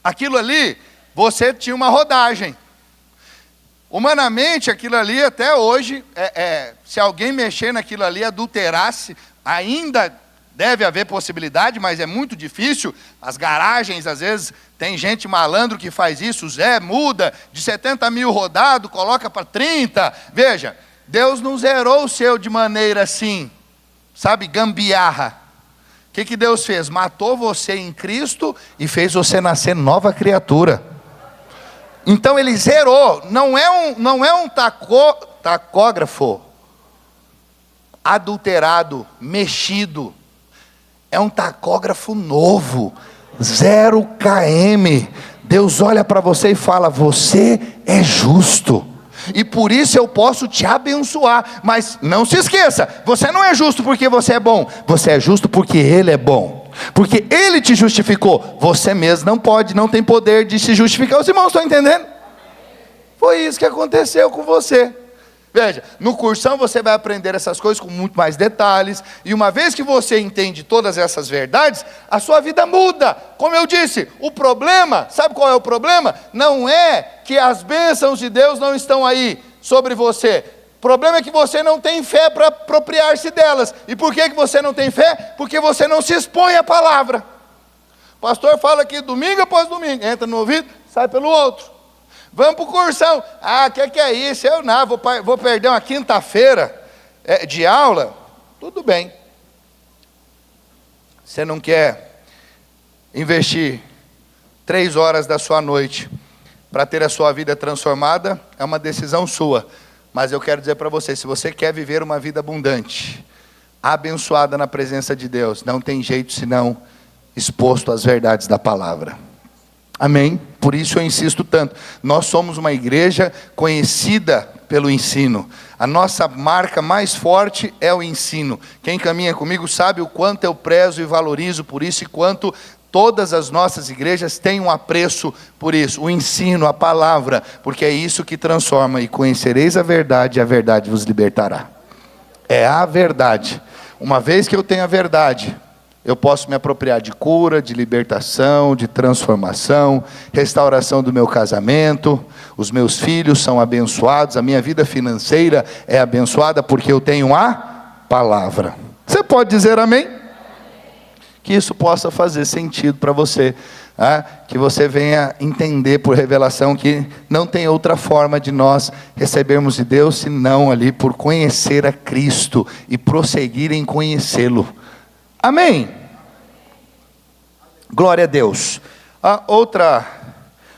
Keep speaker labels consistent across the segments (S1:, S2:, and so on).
S1: Aquilo ali, você tinha uma rodagem. Humanamente, aquilo ali até hoje, se alguém mexer naquilo ali, adulterasse, ainda deve haver possibilidade, mas é muito difícil. As garagens, às vezes, tem gente malandro que faz isso. Zé muda de 70 mil rodado, coloca para 30. Veja, Deus não zerou o seu de maneira assim, sabe, gambiarra. O que Deus fez? Matou você em Cristo e fez você nascer nova criatura. Então ele zerou. Não é um tacógrafo adulterado, mexido. É um tacógrafo novo, 0 km. Deus olha para você e fala: você é justo, e por isso eu posso te abençoar. Mas não se esqueça, você não é justo porque você é bom, você é justo porque Ele é bom, porque Ele te justificou. Você mesmo não pode, não tem poder de se justificar. Os irmãos estão entendendo? Foi isso que aconteceu com você. Veja, no cursão você vai aprender essas coisas com muito mais detalhes, e uma vez que você entende todas essas verdades, a sua vida muda. Como eu disse, o problema, sabe qual é o problema? Não é que as bênçãos de Deus não estão aí sobre você. O problema é que você não tem fé para apropriar-se delas. E por que você não tem fé? Porque você não se expõe à palavra. O pastor fala aqui domingo após domingo, entra no ouvido, sai pelo outro. Vamos para o cursão. Que é isso? Eu não, vou perder uma quinta-feira de aula. Tudo bem. Você não quer investir 3 horas da sua noite para ter a sua vida transformada? É uma decisão sua. Mas eu quero dizer para você, se você quer viver uma vida abundante, abençoada na presença de Deus, não tem jeito senão exposto às verdades da palavra. Amém? Por isso eu insisto tanto. Nós somos uma igreja conhecida pelo ensino. A nossa marca mais forte é o ensino. Quem caminha comigo sabe o quanto eu prezo e valorizo por isso, e quanto todas as nossas igrejas têm um apreço por isso. O ensino, a palavra, porque é isso que transforma. E conhecereis a verdade vos libertará. É a verdade. Uma vez que eu tenho a verdade, eu posso me apropriar de cura, de libertação, de transformação, restauração do meu casamento. Os meus filhos são abençoados, a minha vida financeira é abençoada porque eu tenho a palavra. Você pode dizer amém? Que isso possa fazer sentido para você, que você venha entender por revelação que não tem outra forma de nós recebermos de Deus senão ali por conhecer a Cristo e prosseguir em conhecê-lo. Amém? Glória a Deus.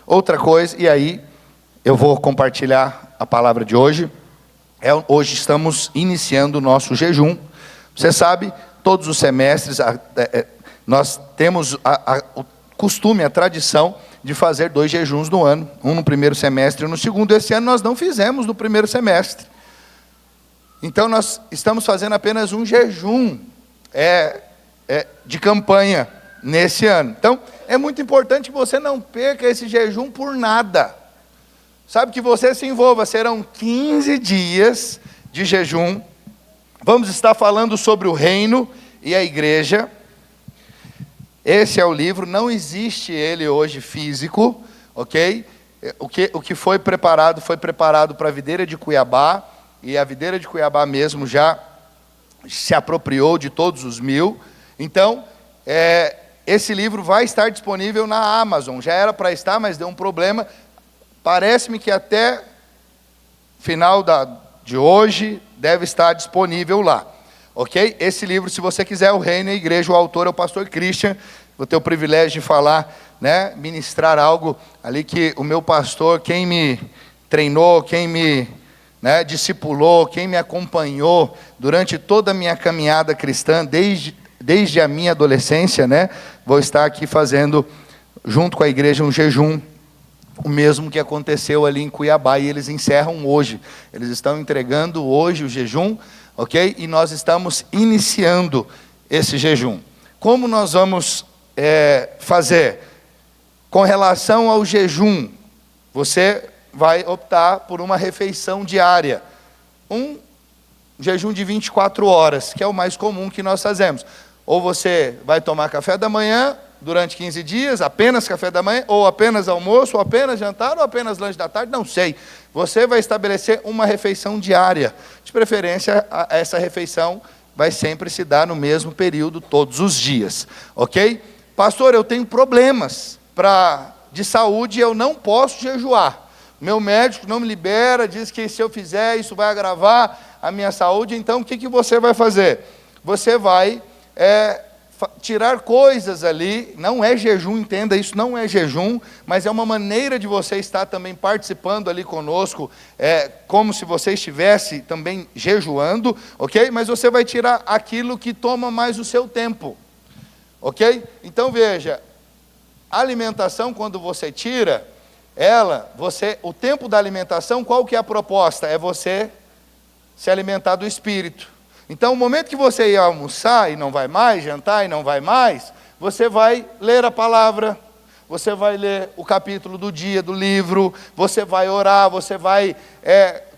S1: Outra coisa, e aí eu vou compartilhar a palavra de hoje. Hoje estamos iniciando o nosso jejum. Você sabe, todos os semestres nós temos o costume, a tradição de fazer 2 jejuns no ano. Um no primeiro semestre e no segundo. Esse ano nós não fizemos no primeiro semestre. Então nós estamos fazendo apenas um jejum de campanha nesse ano. Então, é muito importante que você não perca esse jejum por nada. Sabe, que você se envolva. Serão 15 dias de jejum. Vamos estar falando sobre o reino e a igreja. Esse é o livro, não existe ele hoje físico, ok? O que foi preparado para a videira de Cuiabá, e a videira de Cuiabá mesmo já se apropriou de todos os 1000. Então, esse livro vai estar disponível na Amazon. Já era para estar, mas deu um problema. Parece-me que até final de hoje deve estar disponível lá. Ok? Esse livro, se você quiser, O Reino e a Igreja, o autor é o pastor Christian. Vou ter o privilégio de falar, ministrar algo ali que o meu pastor, quem me treinou, quem me discipulou, quem me acompanhou durante toda a minha caminhada cristã, desde a minha adolescência, vou estar aqui fazendo, junto com a igreja, um jejum, o mesmo que aconteceu ali em Cuiabá, e eles encerram hoje. Eles estão entregando hoje o jejum, ok? E nós estamos iniciando esse jejum. Como nós vamos fazer? Com relação ao jejum, você vai optar por uma refeição diária. Um jejum de 24 horas, que é o mais comum que nós fazemos. Ou você vai tomar café da manhã, durante 15 dias, apenas café da manhã, ou apenas almoço, ou apenas jantar, ou apenas lanche da tarde, não sei. Você vai estabelecer uma refeição diária. De preferência, essa refeição vai sempre se dar no mesmo período, todos os dias. Ok? Pastor, eu tenho problemas de saúde e eu não posso jejuar. Meu médico não me libera, diz que se eu fizer, isso vai agravar a minha saúde. Então, o que você vai fazer? Você vai tirar coisas ali, não é jejum, entenda, isso não é jejum, mas é uma maneira de você estar também participando ali conosco, como se você estivesse também jejuando, ok? Mas você vai tirar aquilo que toma mais o seu tempo, ok? Então veja, a alimentação, quando você tira o tempo da alimentação, qual que é a proposta? É você se alimentar do Espírito. Então, o momento que você ia almoçar e não vai mais, jantar e não vai mais, você vai ler a palavra, você vai ler o capítulo do dia do livro, você vai orar, você vai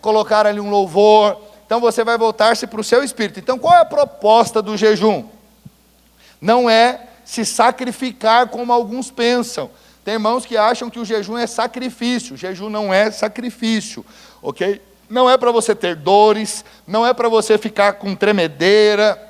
S1: colocar ali um louvor. Então, você vai voltar-se para o seu espírito. Então, qual é a proposta do jejum? Não é se sacrificar como alguns pensam. Tem irmãos que acham que o jejum é sacrifício. O jejum não é sacrifício, ok? Não é para você ter dores, não é para você ficar com tremedeira,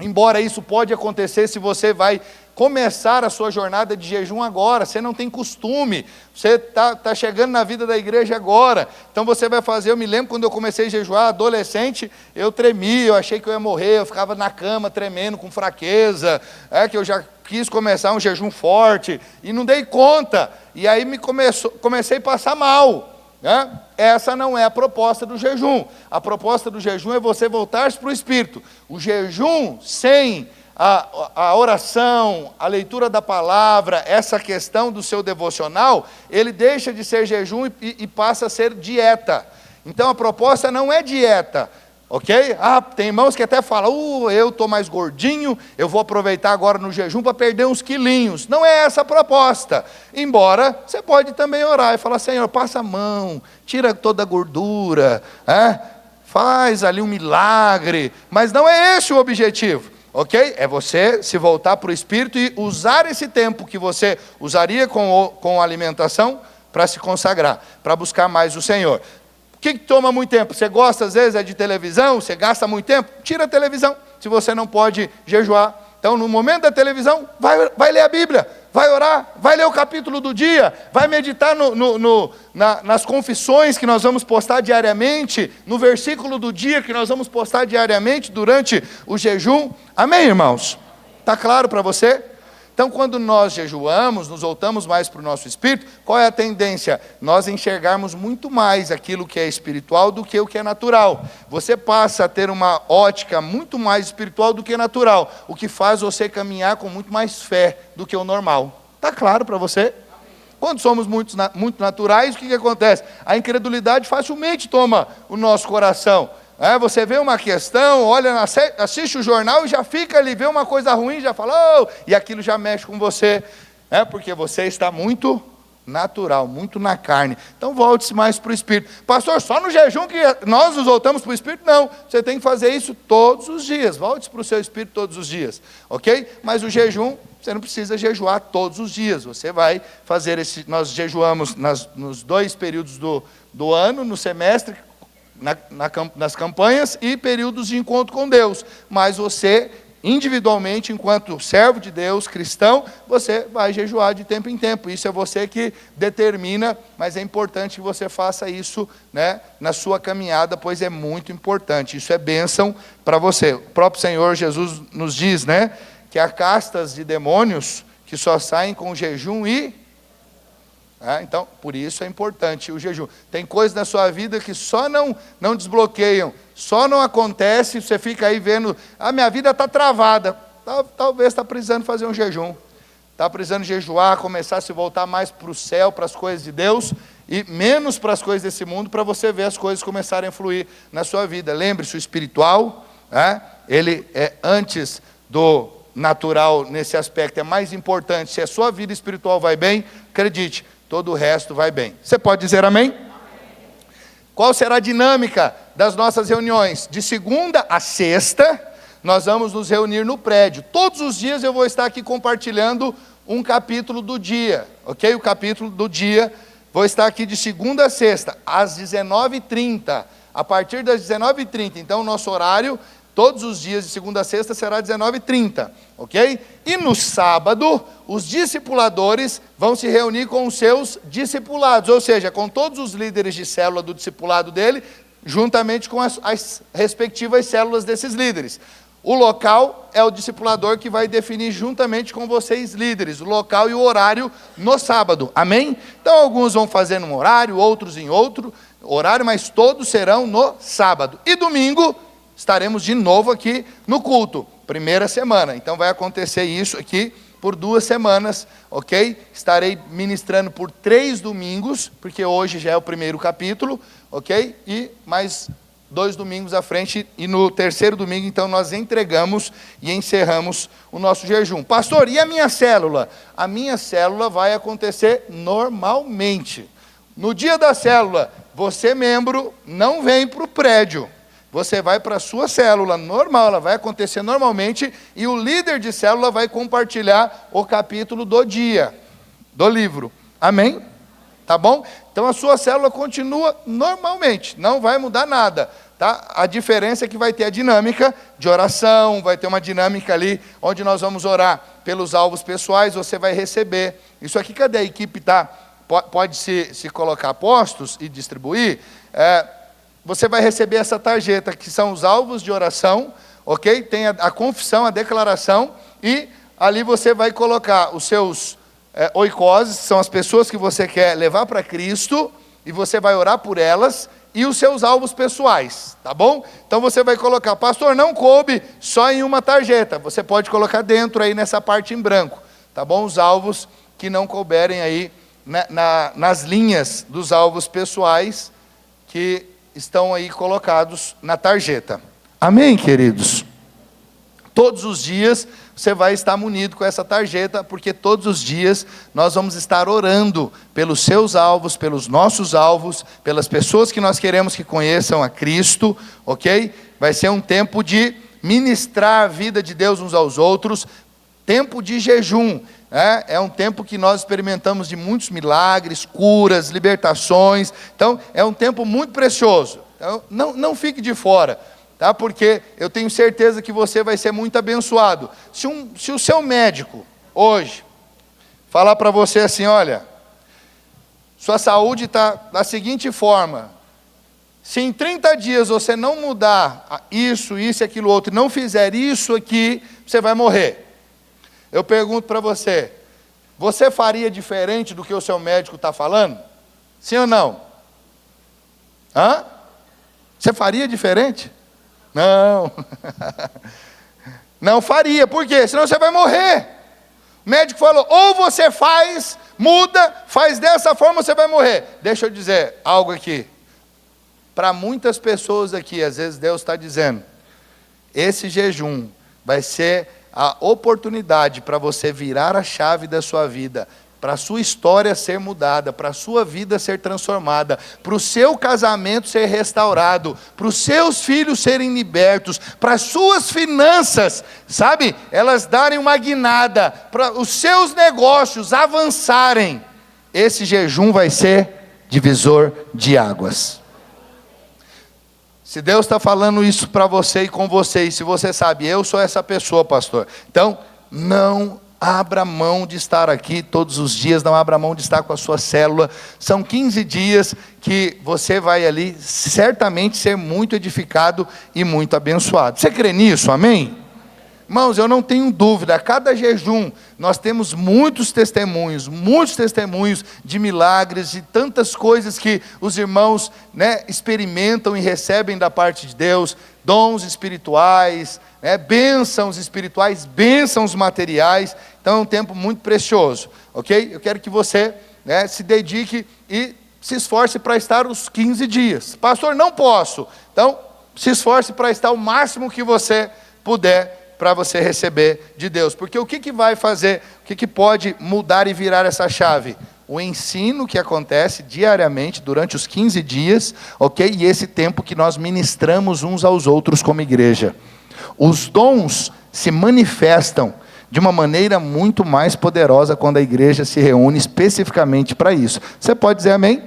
S1: embora isso pode acontecer se você vai começar a sua jornada de jejum agora, você não tem costume, você está chegando na vida da igreja agora, então você vai fazer. Eu me lembro quando eu comecei a jejuar, adolescente, eu tremia, eu achei que eu ia morrer, eu ficava na cama tremendo, com fraqueza, que eu já quis começar um jejum forte, e não dei conta, e aí comecei a passar mal. Essa não é a proposta do jejum. A proposta do jejum é você voltar-se para o Espírito. O jejum sem a oração, a leitura da palavra, essa questão do seu devocional, ele deixa de ser jejum e passa a ser dieta. Então a proposta não é dieta, ok? Tem irmãos que até falam, eu estou mais gordinho, eu vou aproveitar agora no jejum para perder uns quilinhos. Não é essa a proposta. Embora você pode também orar e falar, Senhor, passa a mão, tira toda a gordura, faz ali um milagre, mas não é esse o objetivo. Ok? É você se voltar para o Espírito e usar esse tempo que você usaria com a alimentação para se consagrar, para buscar mais o Senhor. O que toma muito tempo? Você gosta às vezes de televisão? Você gasta muito tempo? Tira a televisão, se você não pode jejuar. Então, no momento da televisão, vai ler a Bíblia, vai orar, vai ler o capítulo do dia, vai meditar nas confissões que nós vamos postar diariamente, no versículo do dia que nós vamos postar diariamente durante o jejum. Amém, irmãos? Está claro para você? Então, quando nós jejuamos, nos voltamos mais para o nosso espírito, qual é a tendência? Nós enxergarmos muito mais aquilo que é espiritual do que o que é natural. Você passa a ter uma ótica muito mais espiritual do que natural, o que faz você caminhar com muito mais fé do que o normal. Está claro para você? Quando somos muito naturais, o que acontece? A incredulidade facilmente toma o nosso coração. Você vê uma questão, olha, assiste o jornal e já fica ali, vê uma coisa ruim, já fala, e aquilo já mexe com você, porque você está muito natural, muito na carne. Então volte-se mais para o Espírito. Pastor, só no jejum que nós nos voltamos para o Espírito? Não, você tem que fazer isso todos os dias, volte-se para o seu Espírito todos os dias, ok? Mas o jejum, você não precisa jejuar todos os dias, você vai fazer nós jejuamos nos 2 períodos do ano, no semestre, nas campanhas e períodos de encontro com Deus, mas você, individualmente, enquanto servo de Deus, cristão, você vai jejuar de tempo em tempo. Isso é você que determina, mas é importante que você faça isso, na sua caminhada, pois é muito importante. Isso é bênção para você. O próprio Senhor Jesus nos diz, que há castas de demônios que só saem com jejum e... Então, por isso é importante o jejum. Tem coisas na sua vida que só não desbloqueiam, só não acontece, você fica aí vendo, minha vida está travada. Talvez está precisando fazer um jejum. Está precisando jejuar, começar a se voltar mais para o céu, para as coisas de Deus, e menos para as coisas desse mundo, para você ver as coisas começarem a fluir na sua vida. Lembre-se, o espiritual, ele é antes do natural nesse aspecto, é mais importante. Se a sua vida espiritual vai bem, acredite, todo o resto vai bem. Você pode dizer amém? Amém. Qual será a dinâmica das nossas reuniões? De segunda a sexta, nós vamos nos reunir no prédio. Todos os dias eu vou estar aqui compartilhando um capítulo do dia, ok? O capítulo do dia, vou estar aqui de segunda a sexta, às 19h30, a partir das 19h30, então o nosso horário, todos os dias de segunda a sexta será 19h30, ok? E no sábado, os discipuladores vão se reunir com os seus discipulados, ou seja, com todos os líderes de célula do discipulado dele, juntamente com as respectivas células desses líderes. O local é o discipulador que vai definir juntamente com vocês líderes, o local e o horário no sábado, amém? Então alguns vão fazer num horário, outros em outro horário, mas todos serão no sábado. E domingo estaremos de novo aqui no culto, primeira semana. Então vai acontecer isso aqui por 2 semanas, ok? Estarei ministrando por 3 domingos, porque hoje já é o primeiro capítulo, ok? E mais 2 domingos à frente, e no terceiro domingo, então, nós entregamos e encerramos o nosso jejum. Pastor, e a minha célula? A minha célula vai acontecer normalmente. No dia da célula, você, membro, não vem para o prédio. Você vai para a sua célula normal, ela vai acontecer normalmente, e o líder de célula vai compartilhar o capítulo do dia, do livro. Amém? Tá bom? Então a sua célula continua normalmente, não vai mudar nada. Tá? A diferença é que vai ter a dinâmica de oração, vai ter uma dinâmica ali, onde nós vamos orar pelos alvos pessoais, você vai receber. Isso aqui, cadê a equipe? Tá? Pode se colocar postos e distribuir. Você vai receber essa tarjeta, que são os alvos de oração, ok? Tem a confissão, a declaração, e ali você vai colocar os seus oicoses, que são as pessoas que você quer levar para Cristo, e você vai orar por elas, e os seus alvos pessoais, tá bom? Então você vai colocar, pastor, não coube só em uma tarjeta, você pode colocar dentro aí nessa parte em branco, tá bom? Os alvos que não couberem aí nas linhas dos alvos pessoais, que estão aí colocados na tarjeta. Amém, queridos? Todos os dias você vai estar munido com essa tarjeta, porque todos os dias nós vamos estar orando pelos seus alvos, pelos nossos alvos, pelas pessoas que nós queremos que conheçam a Cristo, ok? Vai ser um tempo de ministrar a vida de Deus uns aos outros, tempo de jejum. É um tempo que nós experimentamos de muitos milagres, curas, libertações. Então, é um tempo muito precioso. Então, não fique de fora, tá? Porque eu tenho certeza que você vai ser muito abençoado. Se o seu médico, hoje, falar para você assim, olha, sua saúde está da seguinte forma, se em 30 dias você não mudar isso e aquilo outro, e não fizer isso aqui, você vai morrer. Eu pergunto para você, você faria diferente do que o seu médico está falando? Sim ou não? Hã? Você faria diferente? Não. Não faria, por quê? Senão você vai morrer. O médico falou, ou você faz, muda, faz dessa forma, você vai morrer. Deixa eu dizer algo aqui. Para muitas pessoas aqui, às vezes Deus está dizendo, esse jejum vai ser a oportunidade para você virar a chave da sua vida, para a sua história ser mudada, para a sua vida ser transformada, para o seu casamento ser restaurado, para os seus filhos serem libertos, para as suas finanças, sabe, elas darem uma guinada, para os seus negócios avançarem. Esse jejum vai ser divisor de águas. Se Deus está falando isso para você e com você, e se você sabe, eu sou essa pessoa, pastor, então não abra mão de estar aqui todos os dias, não abra mão de estar com a sua célula. São 15 dias que você vai ali certamente ser muito edificado e muito abençoado. Você crê nisso, amém? Irmãos, eu não tenho dúvida, a cada jejum nós temos muitos testemunhos de milagres, de tantas coisas que os irmãos, experimentam e recebem da parte de Deus, dons espirituais, bênçãos espirituais, bênçãos materiais. Então é um tempo muito precioso, ok? Eu quero que você se dedique e se esforce para estar os 15 dias. Pastor, não posso. Então, se esforce para estar o máximo que você puder, para você receber de Deus. Porque o que vai fazer, o que pode mudar e virar essa chave? O ensino que acontece diariamente durante os 15 dias, ok? E esse tempo que nós ministramos uns aos outros como igreja. Os dons se manifestam de uma maneira muito mais poderosa quando a igreja se reúne especificamente para isso. Você pode dizer amém?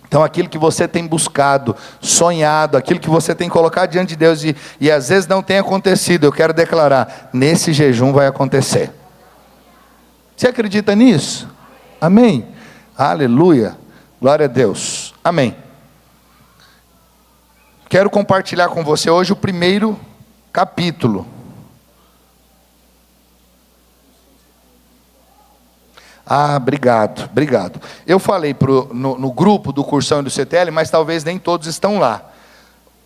S1: Então aquilo que você tem buscado, sonhado, aquilo que você tem colocado diante de Deus e às vezes não tem acontecido, eu quero declarar, nesse jejum vai acontecer. Você acredita nisso? Amém? Aleluia, glória a Deus, amém. Quero compartilhar com você hoje o primeiro capítulo. Obrigado. Eu falei no grupo do Cursão e do CTL, mas talvez nem todos estão lá.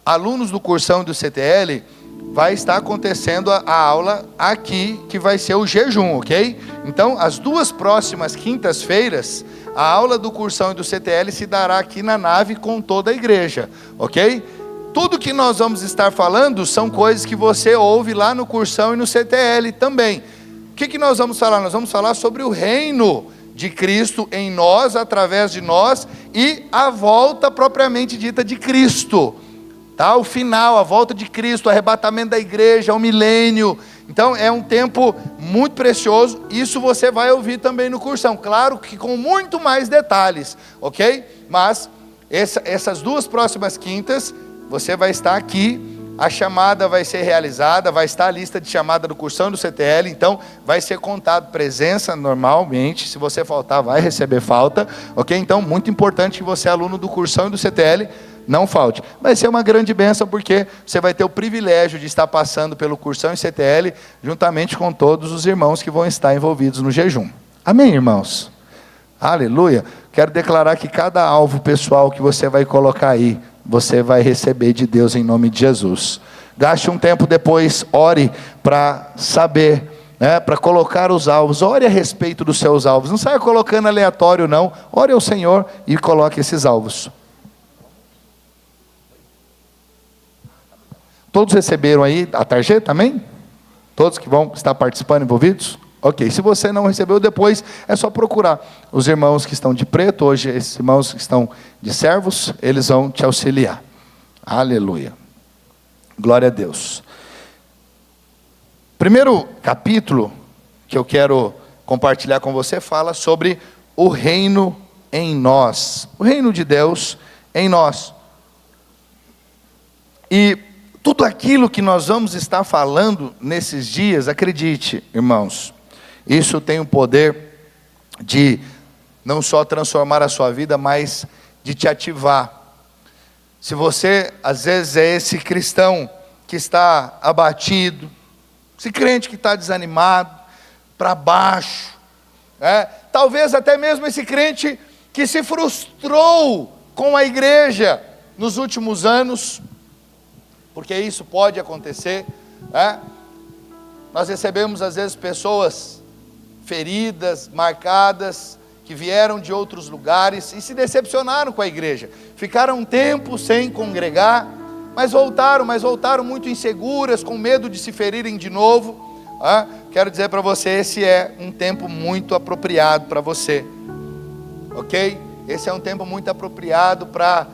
S1: Alunos do Cursão e do CTL, vai estar acontecendo a aula aqui, que vai ser o jejum, ok? Então, as 2 próximas quintas-feiras, a aula do Cursão e do CTL se dará aqui na nave com toda a igreja, ok? Tudo que nós vamos estar falando são coisas que você ouve lá no Cursão e no CTL também. O que nós vamos falar? Nós vamos falar sobre o reino de Cristo em nós, através de nós, e a volta propriamente dita de Cristo. Tá? O final, a volta de Cristo, o arrebatamento da igreja, o milênio. Então é um tempo muito precioso. Isso você vai ouvir também no Cursão. Claro que com muito mais detalhes, ok? Mas essas 2 próximas quintas, você vai estar aqui. A chamada vai ser realizada, vai estar a lista de chamada do Cursão e do CTL, então vai ser contado presença normalmente, se você faltar vai receber falta, ok? Então muito importante que você, aluno do Cursão e do CTL, não falte. Vai ser uma grande bênção porque você vai ter o privilégio de estar passando pelo Cursão e CTL, juntamente com todos os irmãos que vão estar envolvidos no jejum. Amém, irmãos? Aleluia. Quero declarar que cada alvo pessoal que você vai colocar aí, você vai receber de Deus em nome de Jesus. Gaste um tempo depois, ore para saber, para colocar os alvos. Ore a respeito dos seus alvos. Não saia colocando aleatório não. Ore ao Senhor e coloque esses alvos. Todos receberam aí a tarjeta, amém? Todos que vão estar participando, envolvidos? Ok, se você não recebeu depois, é só procurar os irmãos que estão de preto, hoje esses irmãos que estão de servos, eles vão te auxiliar. Aleluia. Glória a Deus. Primeiro capítulo que eu quero compartilhar com você fala sobre o reino em nós. O reino de Deus em nós. E tudo aquilo que nós vamos estar falando nesses dias, acredite, irmãos, isso tem o poder de não só transformar a sua vida, mas de te ativar. Se você, às vezes, é esse cristão que está abatido, esse crente que está desanimado, para baixo, talvez até mesmo esse crente que se frustrou com a igreja nos últimos anos, porque isso pode acontecer, Nós recebemos às vezes pessoas feridas, marcadas, que vieram de outros lugares e se decepcionaram com a igreja, ficaram um tempo sem congregar, mas voltaram muito inseguras, com medo de se ferirem de novo. Quero dizer para você, esse é um tempo muito apropriado para você, ok? Esse é um tempo muito apropriado para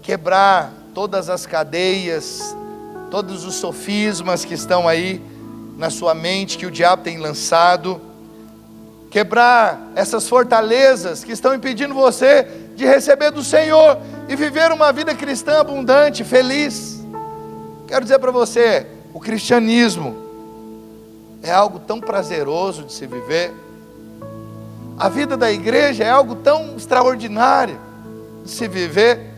S1: quebrar todas as cadeias, todos os sofismas que estão aí na sua mente, que o diabo tem lançado, quebrar essas fortalezas que estão impedindo você de receber do Senhor e viver uma vida cristã abundante, feliz. Quero dizer para você, o cristianismo é algo tão prazeroso de se viver, a vida da igreja é algo tão extraordinário de se viver.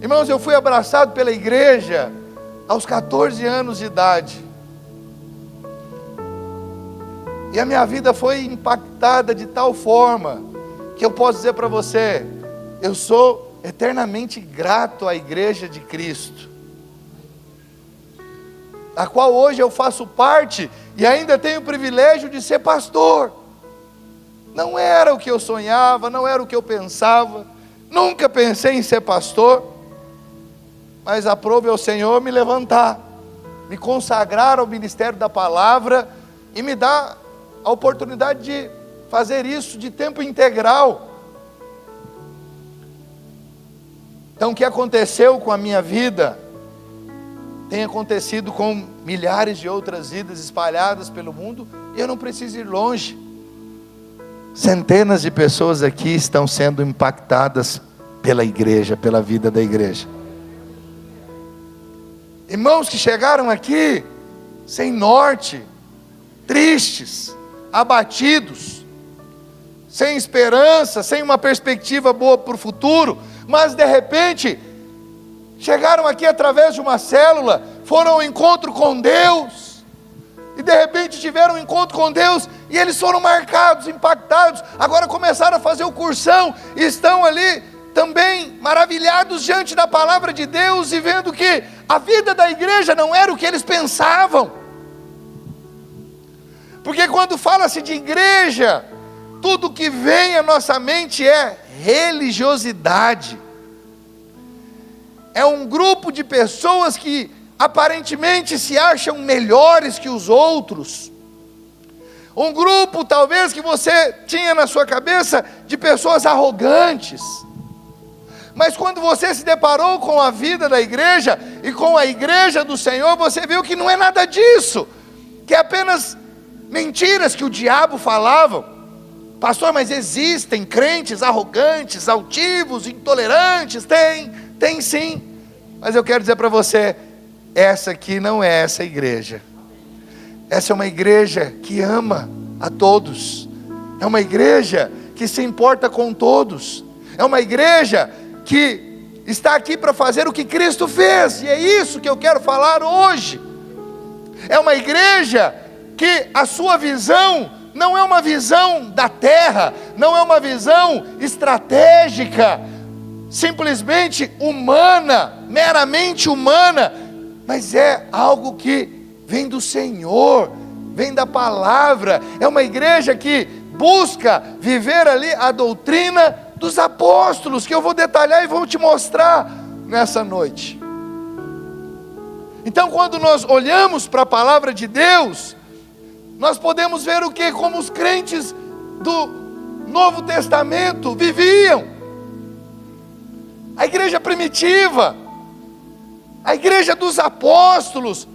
S1: Irmãos, eu fui abraçado pela igreja aos 14 anos de idade, e a minha vida foi impactada de tal forma, que eu posso dizer para você, eu sou eternamente grato à igreja de Cristo, a qual hoje eu faço parte, e ainda tenho o privilégio de ser pastor. Não era o que eu sonhava, não era o que eu pensava, nunca pensei em ser pastor, mas aprove ao Senhor me levantar, me consagrar ao ministério da palavra, e me dar a oportunidade de fazer isso de tempo integral. Então o que aconteceu com a minha vida tem acontecido com milhares de outras vidas espalhadas pelo mundo, e eu não preciso ir longe. Centenas de pessoas aqui estão sendo impactadas pela igreja, pela vida da igreja. Irmãos que chegaram aqui sem norte, tristes, abatidos, sem esperança, sem uma perspectiva boa para o futuro, mas de repente chegaram aqui através de uma célula, foram ao encontro com Deus, e de repente tiveram um encontro com Deus, e eles foram marcados, impactados, agora começaram a fazer o cursão, e estão ali também maravilhados diante da palavra de Deus, e vendo que a vida da igreja não era o que eles pensavam. Porque quando fala-se de igreja, tudo que vem à nossa mente é religiosidade. É um grupo de pessoas que aparentemente se acham melhores que os outros. Um grupo talvez que você tinha na sua cabeça de pessoas arrogantes. Mas quando você se deparou com a vida da igreja e com a igreja do Senhor, você viu que não é nada disso, que é apenas mentiras que o diabo falava. Pastor, mas existem crentes arrogantes, altivos, intolerantes? Tem sim. Mas eu quero dizer para você, essa aqui não é essa igreja. Essa é uma igreja que ama a todos. É uma igreja que se importa com todos. É uma igreja que está aqui para fazer o que Cristo fez. E é isso que eu quero falar hoje. É uma igreja que a sua visão não é uma visão da terra, não é uma visão estratégica, simplesmente humana, meramente humana, mas é algo que vem do Senhor, vem da palavra. É uma igreja que busca viver ali a doutrina dos apóstolos, que eu vou detalhar e vou te mostrar nessa noite. Então, quando nós olhamos para a palavra de Deus, nós podemos ver o que? Como os crentes do Novo Testamento viviam. A igreja primitiva, a igreja dos apóstolos.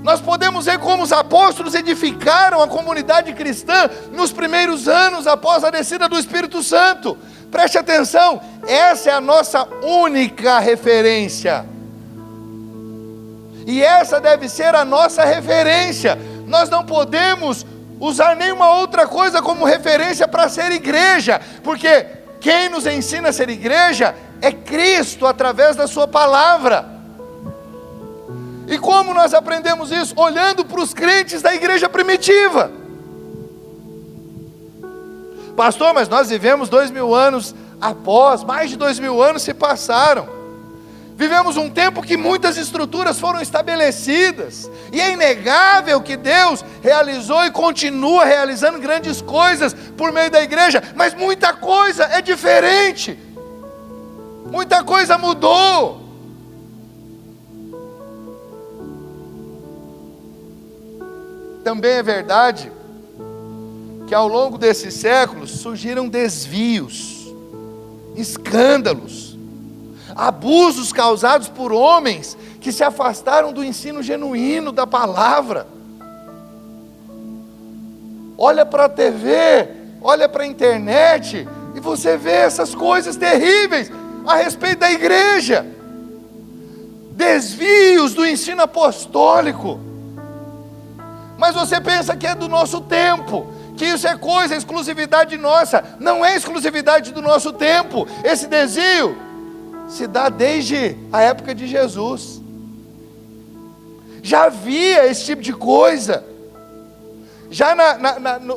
S1: Nós podemos ver como os apóstolos edificaram a comunidade cristã nos primeiros anos após a descida do Espírito Santo. Preste atenção, essa é a nossa única referência. E essa deve ser a nossa referência. Nós não podemos usar nenhuma outra coisa como referência para ser igreja, porque quem nos ensina a ser igreja é Cristo através da sua palavra. E como nós aprendemos isso? Olhando para os crentes da igreja primitiva. Pastor, mas nós vivemos 2000 anos após, mais de 2000 anos se passaram. Vivemos um tempo que muitas estruturas foram estabelecidas, e é inegável que Deus realizou e continua realizando grandes coisas por meio da igreja, mas muita coisa é diferente, muita coisa mudou. Também é verdade que ao longo desses séculos surgiram desvios, escândalos, abusos causados por homens que se afastaram do ensino genuíno da palavra. Olha para a TV, olha para a internet, e você vê essas coisas terríveis a respeito da igreja. Desvios do ensino apostólico. Mas você pensa que é do nosso tempo, que isso é coisa, exclusividade nossa. Não é exclusividade do nosso tempo. Esse desvio se dá desde a época de Jesus. Já havia esse tipo de coisa. Já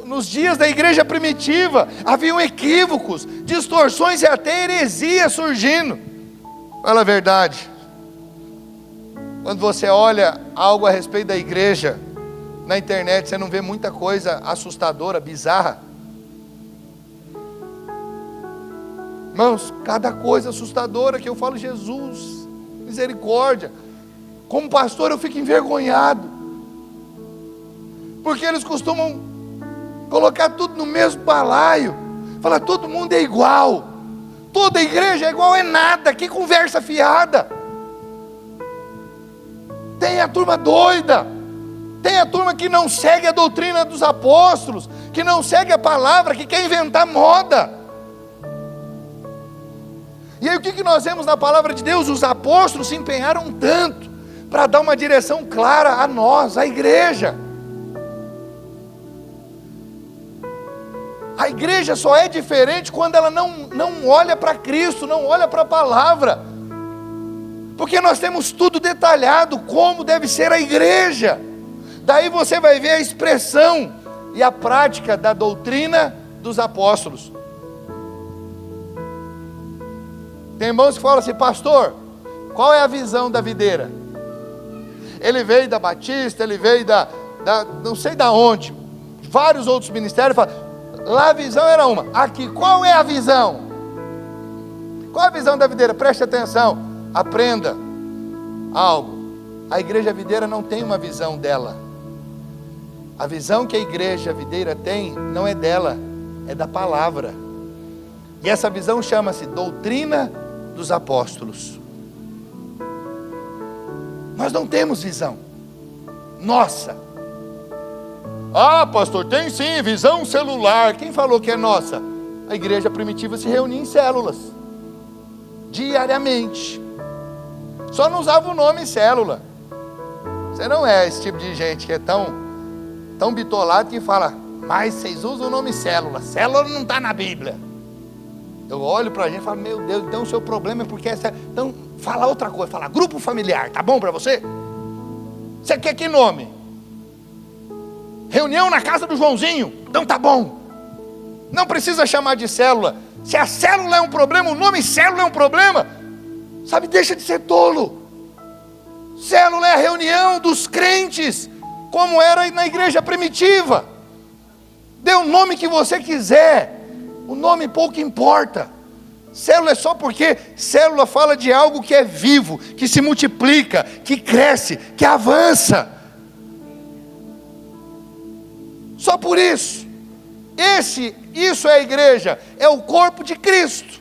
S1: nos dias da igreja primitiva, haviam equívocos, distorções e até heresias surgindo. Fala a verdade. Quando você olha algo a respeito da igreja na internet, você não vê muita coisa assustadora, bizarra? Irmãos, cada coisa assustadora que eu falo, Jesus, misericórdia. Como pastor eu fico envergonhado, porque eles costumam colocar tudo no mesmo balaio, falar todo mundo é igual, toda igreja é igual, é nada, que conversa fiada. Tem a turma doida, tem a turma que não segue a doutrina dos apóstolos, que não segue a palavra, que quer inventar moda. E aí o que nós vemos na palavra de Deus? Os apóstolos se empenharam tanto para dar uma direção clara a nós, a igreja. A igreja só é diferente quando ela não olha para Cristo, não olha para a palavra. Porque nós temos tudo detalhado, como deve ser a igreja. Daí você vai ver a expressão e a prática da doutrina dos apóstolos. Tem irmãos que falam assim: pastor, qual é a visão da videira? Ele veio da Batista, ele veio da não sei da onde, vários outros ministérios. Lá a visão era uma, aqui qual é a visão? Qual é a visão da videira? Preste atenção, aprenda algo. A igreja videira não tem uma visão dela. A visão que a igreja videira tem não é dela, é da palavra. E essa visão chama-se doutrina dos apóstolos. Nós não temos visão nossa. Ah, pastor, tem sim, visão celular. Quem falou que é nossa? A igreja primitiva se reunia em células diariamente. Só não usava o nome célula. Você não é esse tipo de gente que é tão bitolado que fala: mas vocês usam o nome célula. Célula não está na Bíblia. Eu olho para a gente e falo: meu Deus, então o seu problema é porque essa. Então, fala outra coisa, fala grupo familiar, tá bom para você? Você quer que nome? Reunião na casa do Joãozinho, então tá bom. Não precisa chamar de célula. Se a célula é um problema, o nome célula é um problema, sabe, deixa de ser tolo. Célula é a reunião dos crentes, como era na igreja primitiva. Dê o nome que você quiser, o nome pouco importa. Célula é só porque célula fala de algo que é vivo, que se multiplica, que cresce, que avança. Só por isso. Isso é a igreja, é o corpo de Cristo.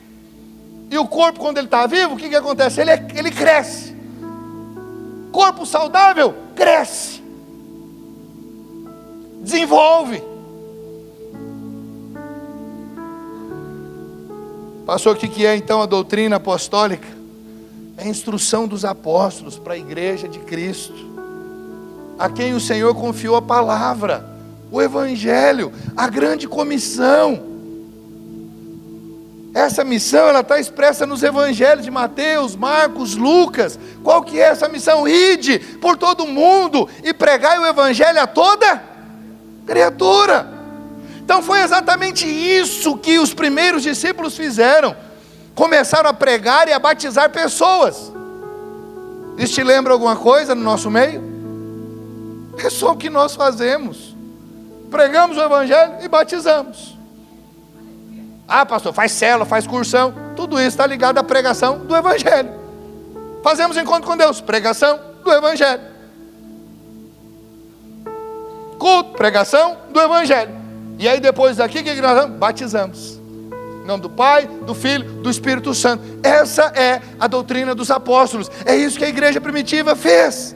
S1: E o corpo, quando ele está vivo, o que acontece? Ele cresce. Corpo saudável, cresce. Desenvolve. Pastor, o que é então a doutrina apostólica? É a instrução dos apóstolos para a igreja de Cristo, a quem o Senhor confiou a palavra, o evangelho, a grande comissão. Essa missão, ela está expressa nos evangelhos de Mateus, Marcos, Lucas. Qual que é essa missão? Ide por todo mundo e pregai o evangelho a toda criatura. Então foi exatamente isso que os primeiros discípulos fizeram. Começaram a pregar e a batizar pessoas. Isso te lembra alguma coisa no nosso meio? É só o que nós fazemos. Pregamos o evangelho e batizamos. Ah, pastor, faz célula, faz cursão. Tudo isso está ligado à pregação do evangelho. Fazemos encontro com Deus, pregação do evangelho. Culto, pregação do evangelho. E aí depois daqui, o que nós vamos? Batizamos. Em nome do Pai, do Filho, do Espírito Santo. Essa é a doutrina dos apóstolos. É isso que a igreja primitiva fez.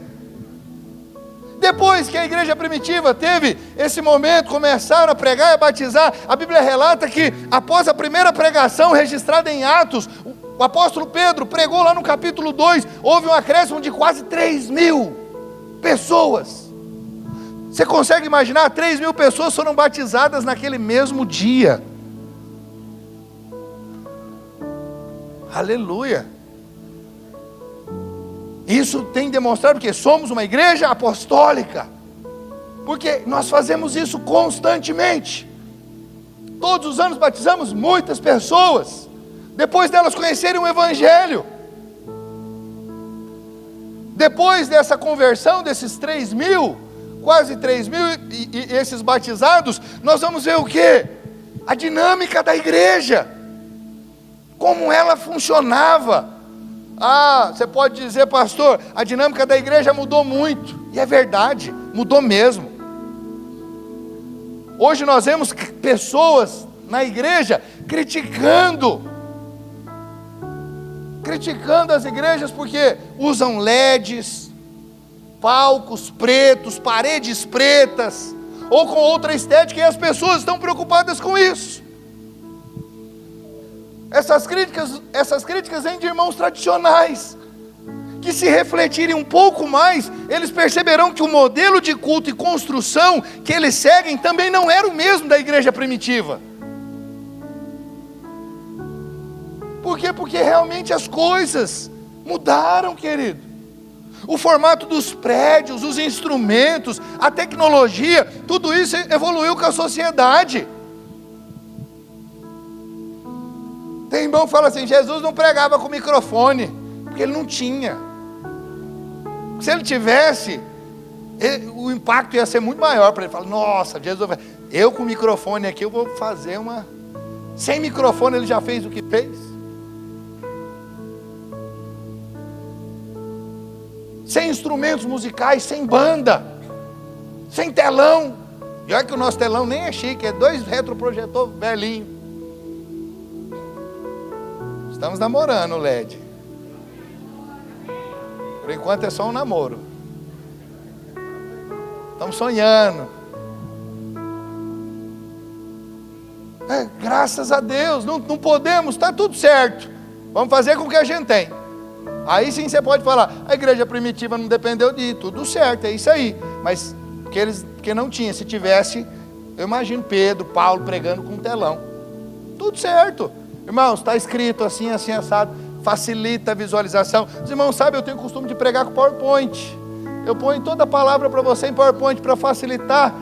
S1: Depois que a igreja primitiva teve esse momento, começaram a pregar e a batizar, a Bíblia relata que após a primeira pregação registrada em Atos, o apóstolo Pedro pregou lá no capítulo 2, houve um acréscimo de quase 3.000 pessoas. Você consegue imaginar? 3.000 pessoas foram batizadas naquele mesmo dia. Aleluia. Isso tem demonstrado que somos uma igreja apostólica, porque nós fazemos isso constantemente. Todos os anos batizamos muitas pessoas, depois delas conhecerem o evangelho. Depois dessa conversão desses 3.000, quase 3.000 e esses batizados, nós vamos ver o quê? A dinâmica da igreja, como ela funcionava. Ah, você pode dizer, pastor, a dinâmica da igreja mudou muito. E é verdade, mudou mesmo. Hoje nós vemos pessoas na igreja criticando as igrejas porque usam LEDs, palcos pretos, paredes pretas, ou com outra estética, e as pessoas estão preocupadas com isso. Essas críticas vêm de irmãos tradicionais, que se refletirem um pouco mais, eles perceberão que o modelo de culto e construção que eles seguem também não era o mesmo da igreja primitiva. Por quê? Porque realmente as coisas mudaram, querido. O formato dos prédios, os instrumentos, a tecnologia, tudo isso evoluiu com a sociedade. Tem irmão que fala assim, Jesus não pregava com microfone, porque ele não tinha. Se ele tivesse, o impacto ia ser muito maior para ele. Fala, nossa, Jesus, eu com o microfone aqui, eu vou fazer uma... Sem microfone ele já fez o que fez. Sem instrumentos musicais, sem banda, sem telão. E olha que o nosso telão nem é chique, é 2 retroprojetor velhinho. Estamos namorando o LED. Por enquanto é só um namoro. Estamos sonhando. Graças a Deus, não podemos, está tudo certo. Vamos fazer com o que a gente tem. Aí sim você pode falar, a igreja primitiva não dependeu de tudo certo, é isso aí. Mas porque não tinha, se tivesse, eu imagino Pedro, Paulo pregando com um telão. Tudo certo. Irmãos, está escrito assim, assim, assado, facilita a visualização. Os irmãos sabem, eu tenho o costume de pregar com PowerPoint. Eu ponho toda a palavra para você em PowerPoint para facilitar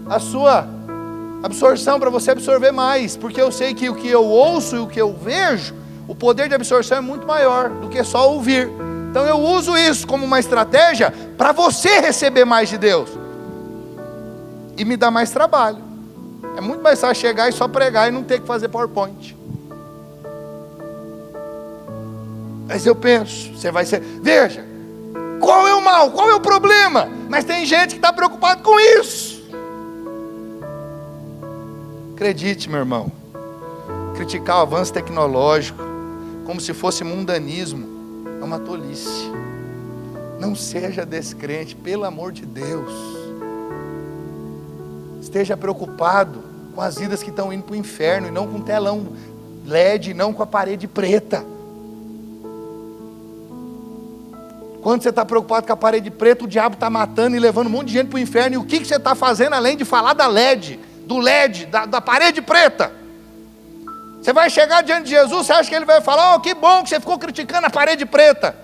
S1: a sua absorção, para você absorver mais. Porque eu sei que o que eu ouço e o que eu vejo, o poder de absorção é muito maior do que só ouvir. Então eu uso isso como uma estratégia para você receber mais de Deus. E me dá mais trabalho. É muito mais fácil chegar e só pregar e não ter que fazer PowerPoint. Mas eu penso, você vai ser... Veja, qual é o mal? Qual é o problema? Mas tem gente que está preocupado com isso. Acredite, meu irmão. Criticar o avanço tecnológico como se fosse mundanismo é uma tolice. Não seja descrente, pelo amor de Deus. Esteja preocupado com as vidas que estão indo para o inferno, e não com telão LED, não com a parede preta. Quando você está preocupado com a parede preta, o diabo está matando e levando um monte de gente para o inferno. E o que você está fazendo além de falar da LED, do LED, da parede preta? Você vai chegar diante de Jesus, você acha que ele vai falar, oh, que bom que você ficou criticando a parede preta.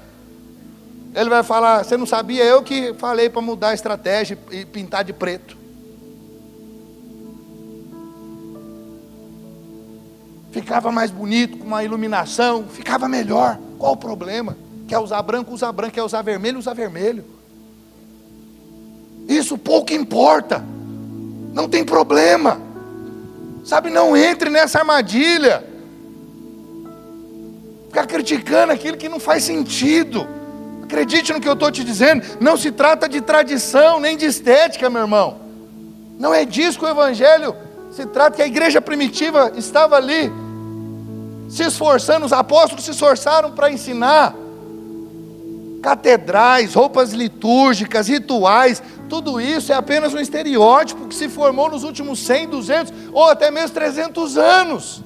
S1: Ele vai falar, você não sabia, eu que falei para mudar a estratégia e pintar de preto. Ficava mais bonito, com uma iluminação, ficava melhor. Qual o problema? Quer usar branco, usa branco. Quer usar vermelho, usa vermelho. Isso pouco importa. Não tem problema. Sabe, não entre nessa armadilha. Ficar criticando aquilo que não faz sentido. Acredite no que eu estou te dizendo. Não se trata de tradição, nem de estética, meu irmão. Não é disso que o Evangelho se trata, que a igreja primitiva estava ali, se esforçando, os apóstolos se esforçaram para ensinar. Catedrais, roupas litúrgicas, rituais, tudo isso é apenas um estereótipo que se formou nos últimos 100, 200 ou até mesmo 300 anos.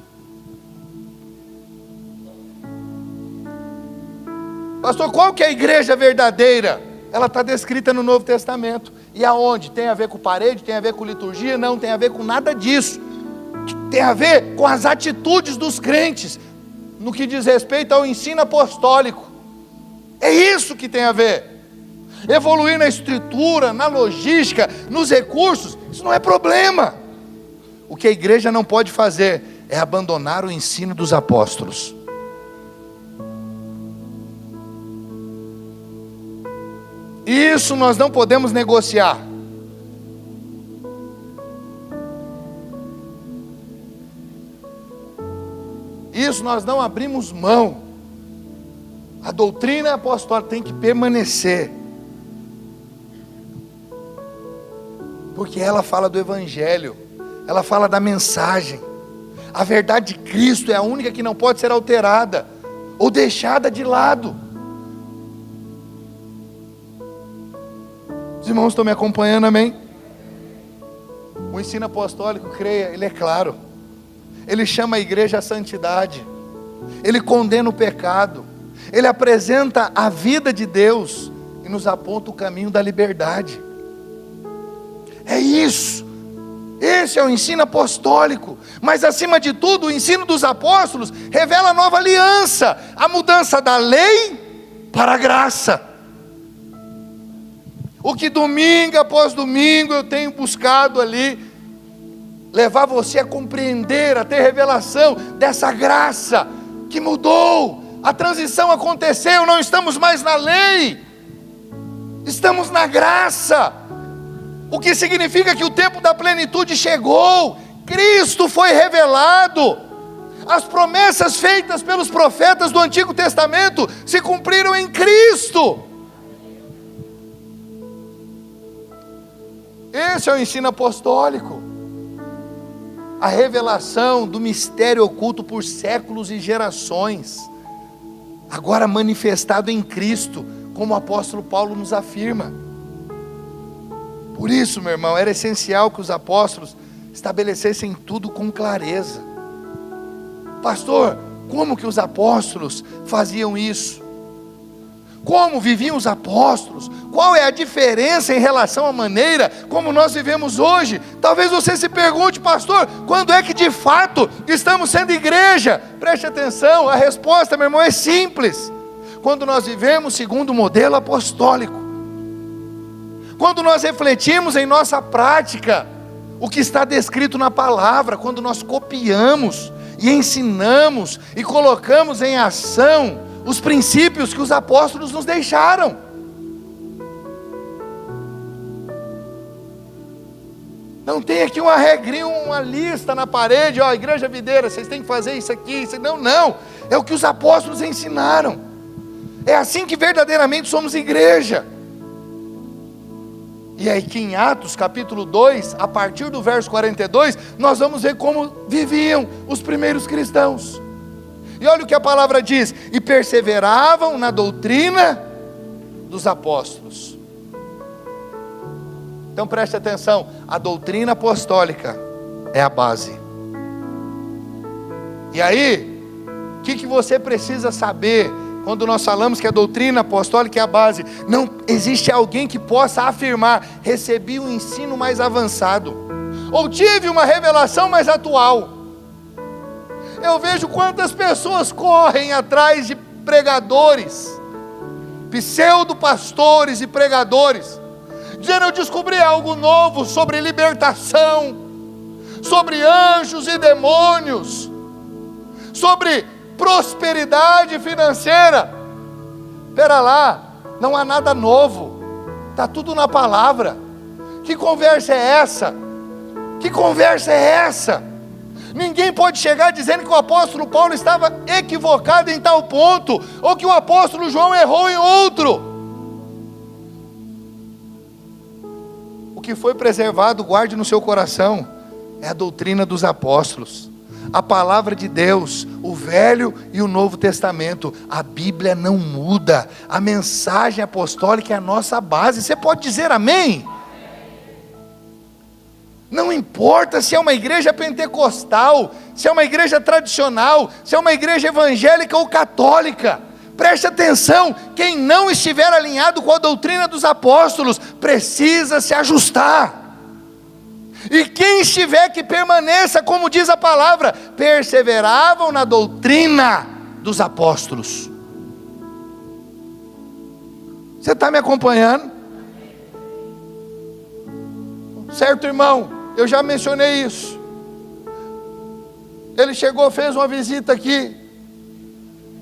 S1: Pastor, qual que é a igreja verdadeira? Ela está descrita no Novo Testamento. E aonde? Tem a ver com parede? Tem a ver com liturgia? Não, tem a ver com nada disso. Tem a ver com as atitudes dos crentes, no que diz respeito ao ensino apostólico. É isso que tem a ver. Evoluir na estrutura, na logística, nos recursos, isso não é problema. O que a igreja não pode fazer é abandonar o ensino dos apóstolos. Isso nós não podemos negociar. Isso nós não abrimos mão. A doutrina apostólica tem que permanecer. Porque ela fala do Evangelho. Ela fala da mensagem. A verdade de Cristo é a única que não pode ser alterada ou deixada de lado. irmãos estão me acompanhando, amém? O ensino apostólico, creia, ele é claro. Ele chama a igreja à santidade. Ele condena o pecado. Ele apresenta a vida de Deus e nos aponta o caminho da liberdade. É isso. Esse é o ensino apostólico. Mas acima de tudo, o ensino dos apóstolos revela a nova aliança, a mudança da lei para a graça. O que domingo após domingo eu tenho buscado ali, levar você a compreender, a ter revelação dessa graça que mudou. A transição aconteceu, não estamos mais na lei, estamos na graça. O que significa que o tempo da plenitude chegou. Cristo foi revelado. As promessas feitas pelos profetas do Antigo Testamento se cumpriram em Cristo. Esse é o ensino apostólico. A revelação do mistério oculto por séculos e gerações, agora manifestado em Cristo, como o apóstolo Paulo nos afirma. Por isso, meu irmão, era essencial que os apóstolos estabelecessem tudo com clareza. Pastor, como que os apóstolos faziam isso? Como viviam os apóstolos? Qual é a diferença em relação à maneira como nós vivemos hoje? Talvez você se pergunte, pastor, quando é que de fato estamos sendo igreja? Preste atenção, a resposta, meu irmão, é simples. Quando nós vivemos segundo o modelo apostólico. Quando nós refletimos em nossa prática o que está descrito na palavra, quando nós copiamos e ensinamos e colocamos em ação os princípios que os apóstolos nos deixaram. Não tem aqui uma regrinha, uma lista na parede, ó, igreja videira, vocês têm que fazer isso aqui, isso. Não, é o que os apóstolos ensinaram. É assim que verdadeiramente somos igreja. E aí que em Atos capítulo 2, a partir do verso 42, nós vamos ver como viviam os primeiros cristãos. E olha o que a palavra diz: e perseveravam na doutrina dos apóstolos. Então preste atenção, a doutrina apostólica é a base. E aí, o que você precisa saber quando nós falamos que a doutrina apostólica é a base? Não existe alguém que possa afirmar: recebi um ensino mais avançado, ou tive uma revelação mais atual. Eu vejo quantas pessoas correm atrás de pregadores, pseudo-pastores e pregadores, dizendo: eu descobri algo novo sobre libertação, sobre anjos e demônios, sobre prosperidade financeira. Espera lá, não há nada novo, está tudo na palavra. Que conversa é essa? Que conversa é essa? Ninguém pode chegar dizendo que o apóstolo Paulo estava equivocado em tal ponto, ou que o apóstolo João errou em outro. O que foi preservado, guarde no seu coração, é a doutrina dos apóstolos, a palavra de Deus, o Velho e o Novo Testamento. A Bíblia não muda, a mensagem apostólica é a nossa base. Você pode dizer amém? Não importa se é uma igreja pentecostal, se é uma igreja tradicional, se é uma igreja evangélica ou católica. Preste atenção, quem não estiver alinhado com a doutrina dos apóstolos, precisa se ajustar. E quem estiver, que permaneça, como diz a palavra, perseveravam na doutrina dos apóstolos. Você está me acompanhando? Certo, irmão? Eu já mencionei isso. Ele chegou, fez uma visita aqui.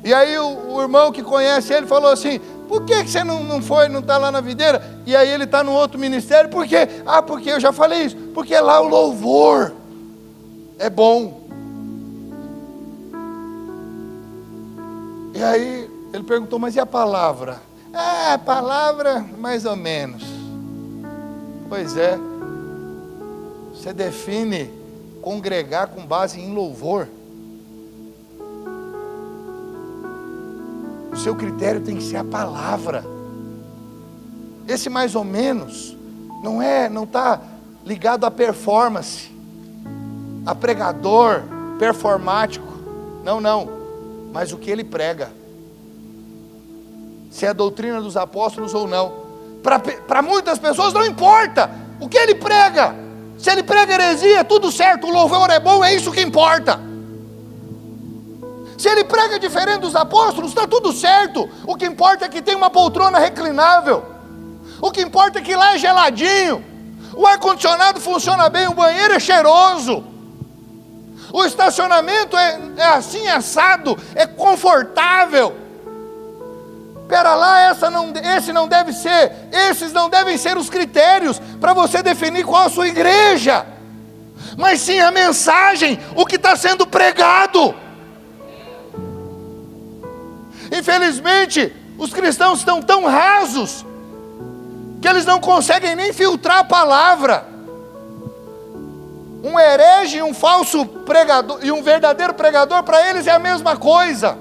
S1: E aí o irmão que conhece ele falou assim: por que você não foi, não está lá na videira? E aí ele está no outro ministério. Por quê? Ah, porque eu já falei isso. Porque lá o louvor é bom. E aí ele perguntou: mas e a palavra? Ah, a palavra mais ou menos. Pois é. Você define congregar com base em louvor. O seu critério tem que ser a palavra. Esse mais ou menos não está ligado a performance, a pregador performático. Não. Mas o que ele prega. Se é a doutrina dos apóstolos ou não. Para muitas pessoas não importa o que ele prega. Se ele prega heresia, tudo certo, o louvor é bom, é isso que importa. Se ele prega diferente dos apóstolos, está tudo certo. O que importa é que tem uma poltrona reclinável. O que importa é que lá é geladinho. O ar-condicionado funciona bem, o banheiro é cheiroso. O estacionamento é assim assado, é confortável. Pera lá, esses não devem ser os critérios para você definir qual a sua igreja. Mas sim a mensagem, o que está sendo pregado. Infelizmente, os cristãos estão tão rasos que eles não conseguem nem filtrar a palavra. Um herege, um falso pregador e um verdadeiro pregador, para eles é a mesma coisa.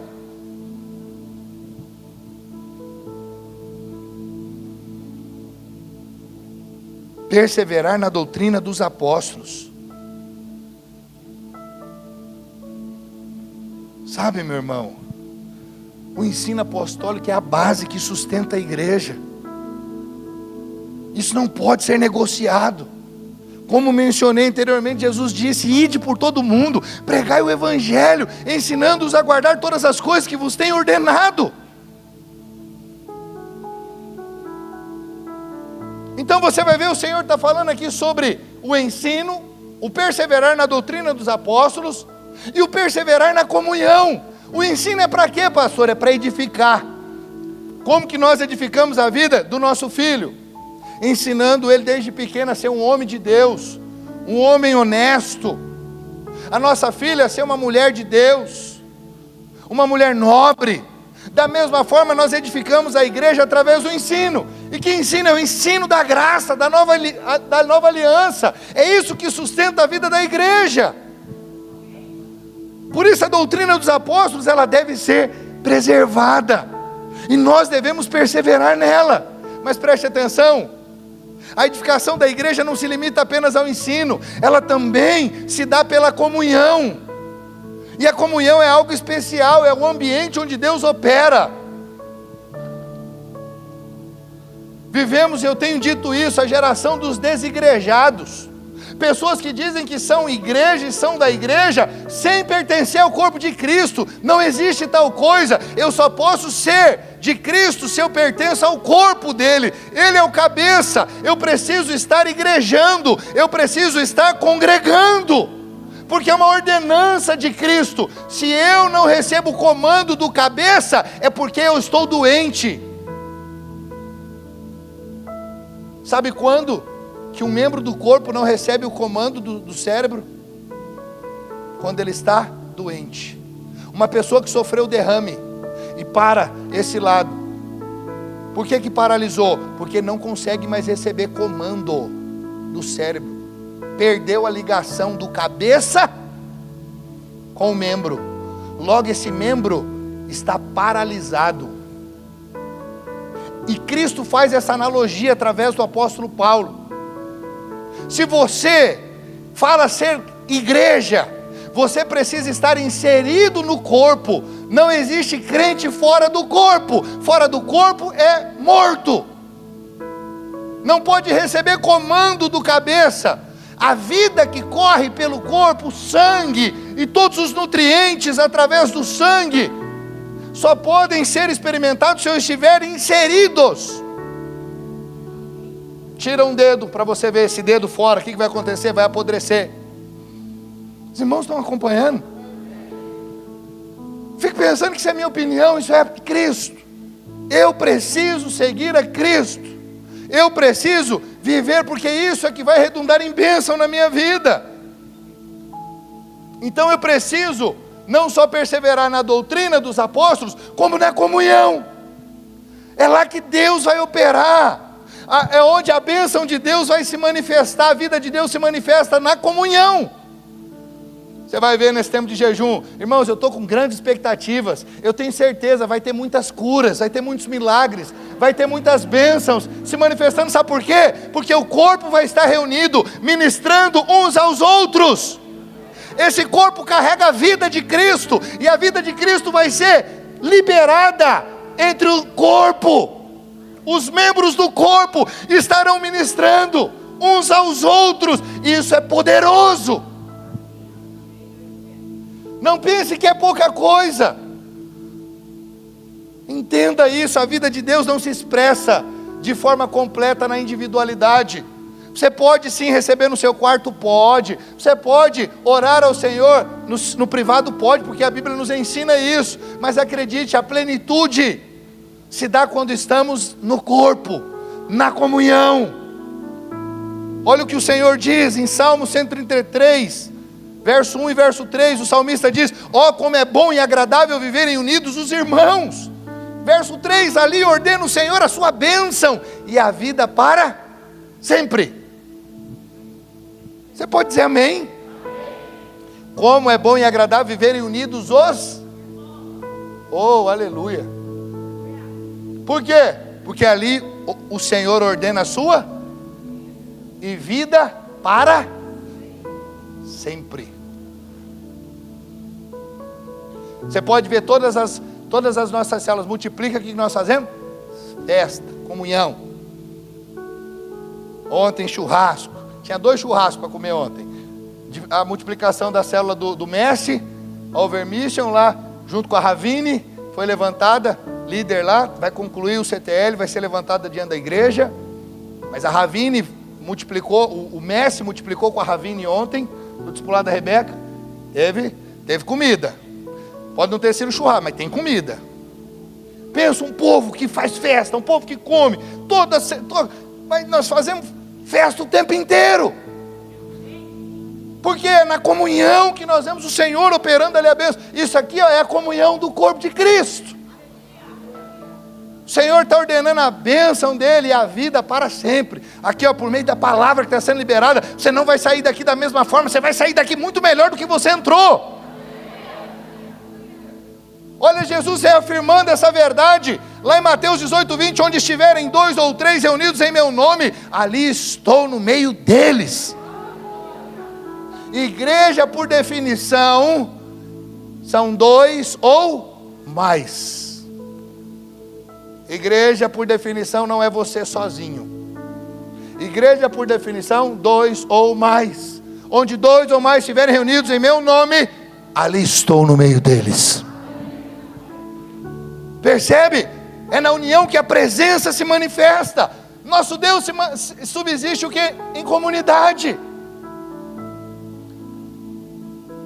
S1: Perseverar na doutrina dos apóstolos. Sabe, meu irmão, o ensino apostólico é a base que sustenta a igreja. Isso não pode ser negociado. Como mencionei anteriormente, Jesus disse: ide por todo mundo, pregai o evangelho, ensinando-os a guardar todas as coisas que vos tenho ordenado. Então você vai ver, o Senhor está falando aqui sobre o ensino, o perseverar na doutrina dos apóstolos e o perseverar na comunhão. O ensino é para quê, pastor? É para edificar. Como que nós edificamos a vida do nosso filho? Ensinando ele desde pequeno a ser um homem de Deus, um homem honesto. A nossa filha a ser uma mulher de Deus, uma mulher nobre. Da mesma forma nós edificamos a igreja através do ensino. E que ensino? É o ensino da graça, da nova aliança. É isso que sustenta a vida da igreja. Por isso a doutrina dos apóstolos, ela deve ser preservada. E nós devemos perseverar nela. Mas preste atenção, a edificação da igreja não se limita apenas ao ensino, ela também se dá pela comunhão. E a comunhão é algo especial, é o ambiente onde Deus opera. Vivemos, eu tenho dito isso, a geração dos desigrejados. Pessoas que dizem que são igreja e são da igreja, sem pertencer ao corpo de Cristo. Não existe tal coisa. Eu só posso ser de Cristo se eu pertenço ao corpo dele. Ele é o cabeça. Eu preciso estar igrejando, eu preciso estar congregando, porque é uma ordenança de Cristo. Se eu não recebo o comando do cabeça, é porque eu estou doente. Sabe quando que um membro do corpo não recebe o comando do cérebro? Quando ele está doente. Uma pessoa que sofreu derrame e para esse lado. Por que paralisou? Porque não consegue mais receber comando do cérebro. Perdeu a ligação do cabeça com o membro. Logo esse membro está paralisado. E Cristo faz essa analogia através do apóstolo Paulo. Se você fala ser igreja, você precisa estar inserido no corpo. Não existe crente fora do corpo. Fora do corpo é morto. Não pode receber comando do cabeça. A vida que corre pelo corpo, o sangue e todos os nutrientes através do sangue, só podem ser experimentados se eu estiverem inseridos. Tira um dedo para você ver esse dedo fora, o que vai acontecer? Vai apodrecer. Os irmãos estão acompanhando? Fico pensando que isso é minha opinião, isso é Cristo. Eu preciso seguir a Cristo. Eu preciso viver, porque isso é que vai redundar em bênção na minha vida. Então eu preciso não só perseverar na doutrina dos apóstolos, como na comunhão. É lá que Deus vai operar. É onde a bênção de Deus vai se manifestar. A vida de Deus se manifesta na comunhão. Você vai ver nesse tempo de jejum, irmãos, eu estou com grandes expectativas, eu tenho certeza, vai ter muitas curas, vai ter muitos milagres, vai ter muitas bênçãos se manifestando, sabe por quê? Porque o corpo vai estar reunido, ministrando uns aos outros. Esse corpo carrega a vida de Cristo, e a vida de Cristo vai ser liberada entre o corpo. Os membros do corpo estarão ministrando uns aos outros, e isso é poderoso. Não pense que é pouca coisa. Entenda isso, a vida de Deus não se expressa de forma completa na individualidade. Você pode sim receber no seu quarto, pode. Você pode orar ao Senhor no privado, pode, porque a Bíblia nos ensina isso. Mas acredite, a plenitude se dá quando estamos no corpo, na comunhão. Olha o que o Senhor diz em Salmo 133, verso 1 e verso 3, o salmista diz: ó, como é bom e agradável viverem unidos os irmãos. Verso 3, ali ordena o Senhor a sua bênção e a vida para sempre. Você pode dizer amém? Como é bom e agradável viverem unidos os... Oh, aleluia. Por quê? Porque ali o Senhor ordena a sua e vida para sempre. Você pode ver todas as nossas células, multiplica, o que nós fazemos? Festa, comunhão. Ontem churrasco, tinha 2 churrascos para comer ontem. A multiplicação da célula do Messi, a Overmission lá, junto com a Ravine, foi levantada, líder lá, vai concluir o CTL, vai ser levantada diante da igreja. Mas a Ravine multiplicou, o Messi multiplicou com a Ravine ontem, no discipulado da Rebeca, teve comida. Pode não ter sido churrasco, mas tem comida. Pensa, um povo que faz festa, um povo que come, mas nós fazemos festa o tempo inteiro. Porque é na comunhão que nós vemos o Senhor operando ali a bênção. Isso aqui é a comunhão do corpo de Cristo. O Senhor está ordenando a bênção dele e a vida para sempre. Aqui, ó, por meio da palavra que está sendo liberada, você não vai sair daqui da mesma forma, você vai sair daqui muito melhor do que você entrou. Olha Jesus reafirmando essa verdade, lá em Mateus 18:20, onde estiverem 2 ou 3 reunidos em meu nome, ali estou no meio deles. Igreja, por definição, são 2 ou mais. Igreja, por definição, não é você sozinho. Igreja, por definição, 2 ou mais. Onde 2 ou mais estiverem reunidos em meu nome, ali estou no meio deles. Percebe? É na união que a presença se manifesta. Nosso Deus subsiste o que? Em comunidade.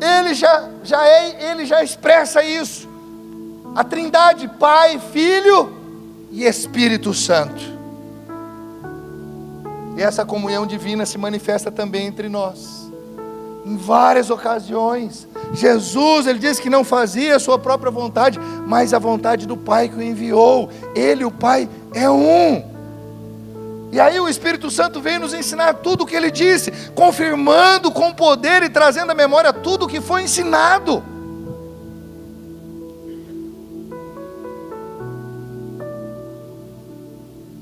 S1: Ele já expressa isso. A Trindade, Pai, Filho e Espírito Santo. E essa comunhão divina se manifesta também entre nós. Em várias ocasiões, Jesus, ele disse que não fazia a sua própria vontade, mas a vontade do Pai que o enviou. Ele e o Pai é um. E aí o Espírito Santo veio nos ensinar tudo o que ele disse, confirmando com poder e trazendo à memória tudo o que foi ensinado.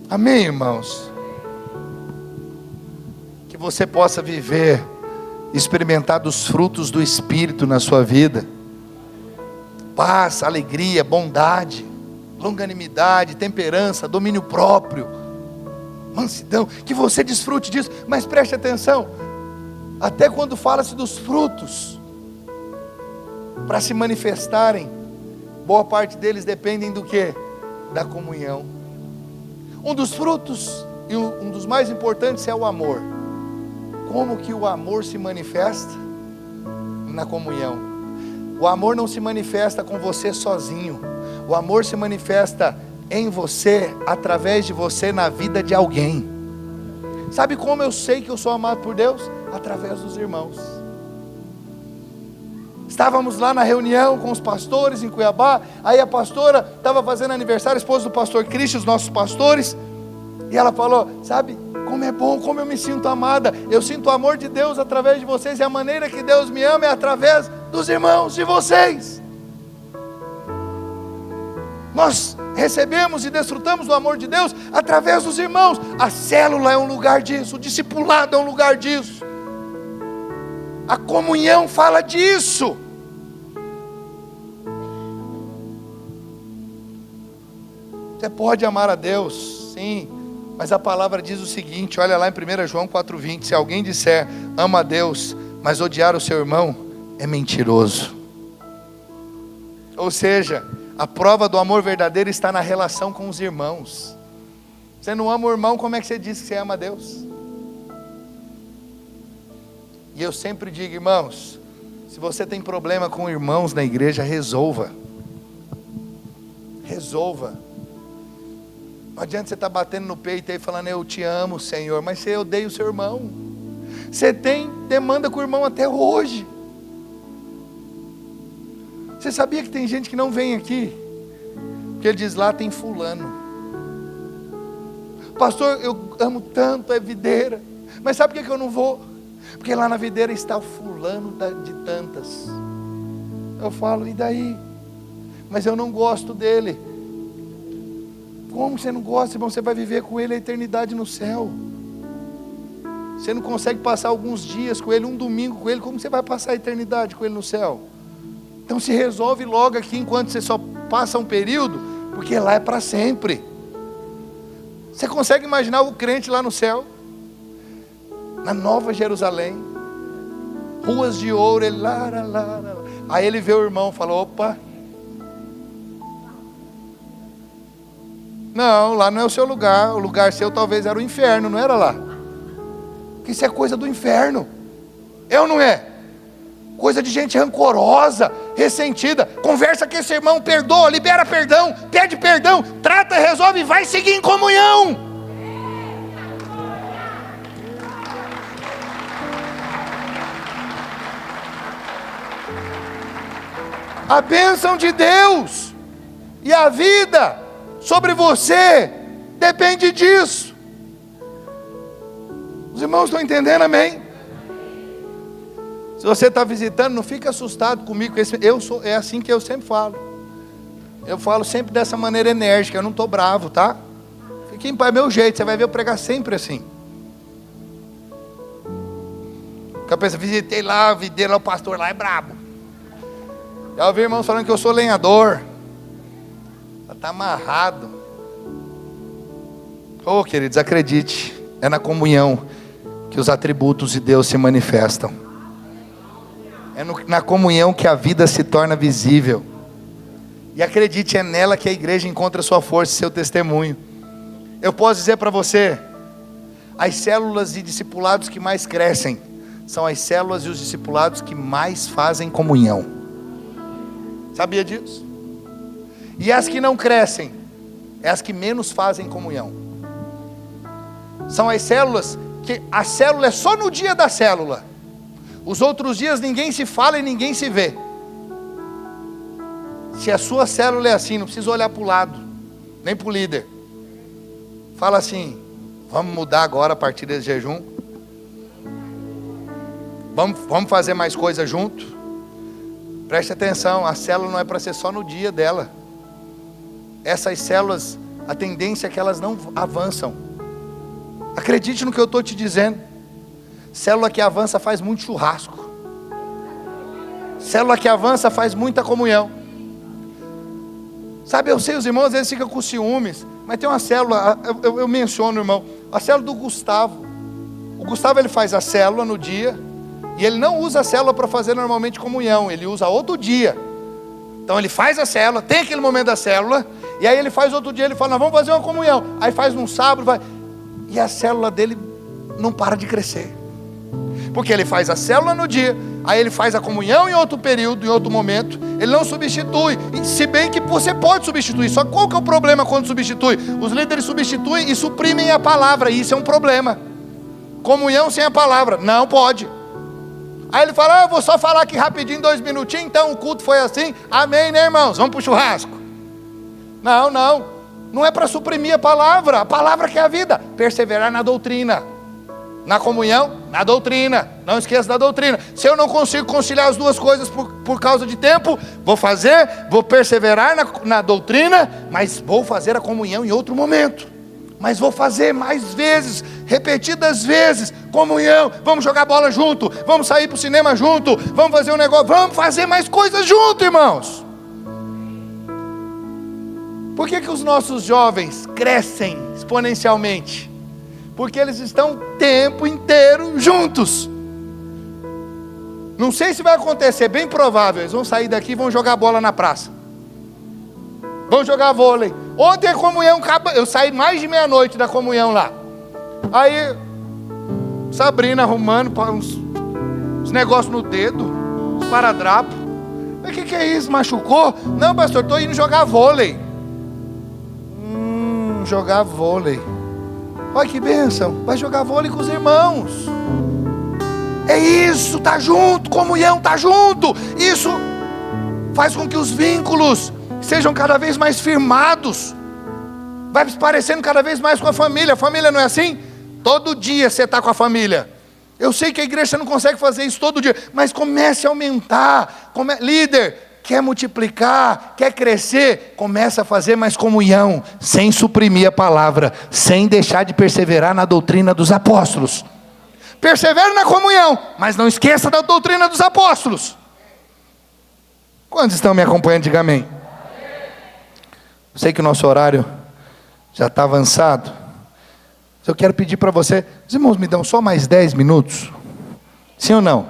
S1: Amém, irmãos? Que você possa viver, experimentar dos frutos do Espírito na sua vida. Paz, alegria, bondade, longanimidade, temperança, domínio próprio, mansidão, que você desfrute disso. Mas preste atenção, até quando fala-se dos frutos, para se manifestarem, boa parte deles dependem do quê? Da comunhão. Um dos frutos, e um dos mais importantes, é o amor. Como que o amor se manifesta? Na comunhão. O amor não se manifesta com você sozinho. O amor se manifesta em você, através de você, na vida de alguém. Sabe como eu sei que eu sou amado por Deus? Através dos irmãos. Estávamos lá na reunião com os pastores em Cuiabá. Aí a pastora estava fazendo aniversário, a esposa do pastor Cristo, os nossos pastores. E ela falou, sabe, Como é bom, como eu me sinto amada. Eu sinto o amor de Deus através de vocês. E a maneira que Deus me ama é através dos irmãos de vocês. Nós recebemos e desfrutamos do amor de Deus através dos irmãos. A célula é um lugar disso. O discipulado é um lugar disso. A comunhão fala disso. Você pode amar a Deus, sim, mas a palavra diz o seguinte, olha lá em 1 João 4,20, se alguém disser, ama a Deus, mas odiar o seu irmão, é mentiroso. Ou seja, a prova do amor verdadeiro está na relação com os irmãos. Você não ama o irmão, como é que você diz que você ama a Deus? E eu sempre digo, irmãos, se você tem problema com irmãos na igreja, resolva. Resolva. Não adianta você estar batendo no peito aí falando, eu te amo, Senhor, mas você odeia o seu irmão. Você tem demanda com o irmão até hoje. Você sabia que tem gente que não vem aqui? Porque ele diz, lá tem fulano. Pastor, eu amo tanto a videira, mas sabe por que eu não vou? Porque lá na videira está o fulano de tantas. Eu falo, e daí? Mas eu não gosto dele. Como você não gosta, irmão? Você vai viver com ele a eternidade no céu. Você não consegue passar alguns dias com ele, um domingo com ele, como você vai passar a eternidade com ele no céu? Então se resolve logo aqui, enquanto você só passa um período, porque lá é para sempre. Você consegue imaginar o crente lá no céu? Na Nova Jerusalém, ruas de ouro, ele lá. Aí ele vê o irmão e fala, opa, não, lá não é o seu lugar. O lugar seu talvez era o inferno, não era lá? Porque isso é coisa do inferno. É ou não é? Coisa de gente rancorosa, ressentida. Conversa com esse irmão, perdoa, libera perdão, pede perdão, trata, resolve e vai seguir em comunhão. A bênção de Deus e a vida sobre você depende disso. Os irmãos estão entendendo, amém? Se você está visitando, não fica assustado comigo. É assim que eu sempre falo. Eu falo sempre dessa maneira enérgica. Eu não estou bravo, tá? Fique em paz, meu jeito. Você vai ver eu pregar sempre assim. Porque eu penso, visitei lá, videira lá, o pastor lá é brabo. Já ouvi irmãos falando que eu sou lenhador. Está amarrado. Oh, queridos, acredite, é na comunhão que os atributos de Deus se manifestam. É na comunhão que a vida se torna visível. E acredite, é nela que a igreja encontra sua força e seu testemunho. Eu posso dizer para você, as células de discipulados que mais crescem são as células e os discipulados que mais fazem comunhão. Sabia disso? E as que não crescem, é as que menos fazem comunhão. São as células que a célula é só no dia da célula. Os outros dias ninguém se fala e ninguém se vê. Se a sua célula é assim, não precisa olhar para o lado, nem para o líder. Fala assim, vamos mudar agora a partir desse jejum. Vamos fazer mais coisa junto. Preste atenção, a célula não é para ser só no dia dela. Essas células, a tendência é que elas não avançam. Acredite no que eu estou te dizendo. Célula que avança faz muito churrasco. Célula que avança faz muita comunhão. Sabe, eu sei, os irmãos às vezes ficam com ciúmes, mas tem uma célula, eu menciono, irmão, a célula do Gustavo. O Gustavo, ele faz a célula no dia, e ele não usa a célula para fazer normalmente comunhão, ele usa outro dia. Então ele faz a célula, tem aquele momento da célula, e aí ele faz outro dia, ele fala, nós vamos fazer uma comunhão. Aí faz num sábado, vai, e a célula dele não para de crescer. Porque ele faz a célula no dia, aí ele faz a comunhão em outro período, em outro momento. Ele não substitui, se bem que você pode substituir. Só qual que é o problema quando substitui? Os líderes substituem e suprimem a palavra, e isso é um problema. Comunhão sem a palavra, não pode. Aí ele fala, eu vou só falar aqui rapidinho, 2 minutinhos, então o culto foi assim, amém, né, irmãos? Vamos para o churrasco. Não, Não é para suprimir a palavra que é a vida. Perseverar na doutrina. Na comunhão, na doutrina. Não esqueça da doutrina. Se eu não consigo conciliar as duas coisas por causa de tempo, vou perseverar na doutrina, mas vou fazer a comunhão em outro momento. Mas vou fazer mais vezes, repetidas vezes, comunhão. Vamos jogar bola junto, vamos sair para o cinema junto, vamos fazer um negócio, vamos fazer mais coisas junto, irmãos. Por que os nossos jovens crescem exponencialmente? Porque eles estão o tempo inteiro juntos. Não sei se vai acontecer, bem provável. Eles vão sair daqui e vão jogar bola na praça. Vão jogar vôlei. Ontem a comunhão, eu saí mais de meia-noite da comunhão lá. Aí, Sabrina arrumando uns negócios no dedo, uns paradrapos. Mas o que é isso? Machucou? Não, pastor, estou indo jogar vôlei. Jogar vôlei. Olha que bênção, vai jogar vôlei com os irmãos. É isso, tá junto, comunhão tá junto. Isso faz com que os vínculos sejam cada vez mais firmados. Vai se parecendo cada vez mais com a família. A família não é assim? Todo dia você está com a família. Eu sei que a igreja não consegue fazer isso todo dia, mas comece a aumentar. Líder, quer multiplicar, quer crescer, começa a fazer mais comunhão, sem suprimir a palavra, sem deixar de perseverar na doutrina dos apóstolos. Persevere na comunhão, mas não esqueça da doutrina dos apóstolos. Quantos estão me acompanhando? Diga amém. Sei que o nosso horário já está avançado. Eu quero pedir para você, os irmãos me dão só mais 10 minutos? Sim ou não?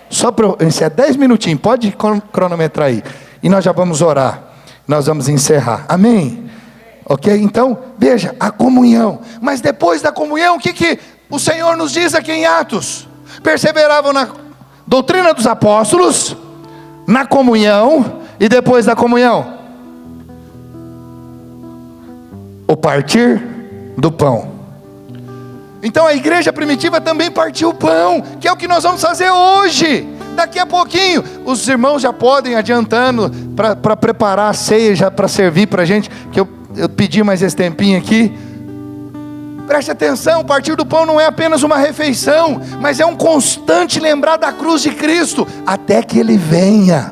S1: Só para eu encerrar, 10 minutinhos, pode cronometrar aí. E nós já vamos orar. Nós vamos encerrar. Amém? Ok? Então, veja, a comunhão. Mas depois da comunhão, o que o Senhor nos diz aqui em Atos? Perseveravam na doutrina dos apóstolos, na comunhão, e depois da comunhão, o partir do pão. Então a igreja primitiva também partiu o pão, que é o que nós vamos fazer hoje. Daqui a pouquinho, os irmãos já podem adiantando para preparar a ceia, já para servir para a gente, que eu pedi mais esse tempinho aqui. Preste atenção, o partir do pão não é apenas uma refeição, mas é um constante lembrar da cruz de Cristo, até que Ele venha.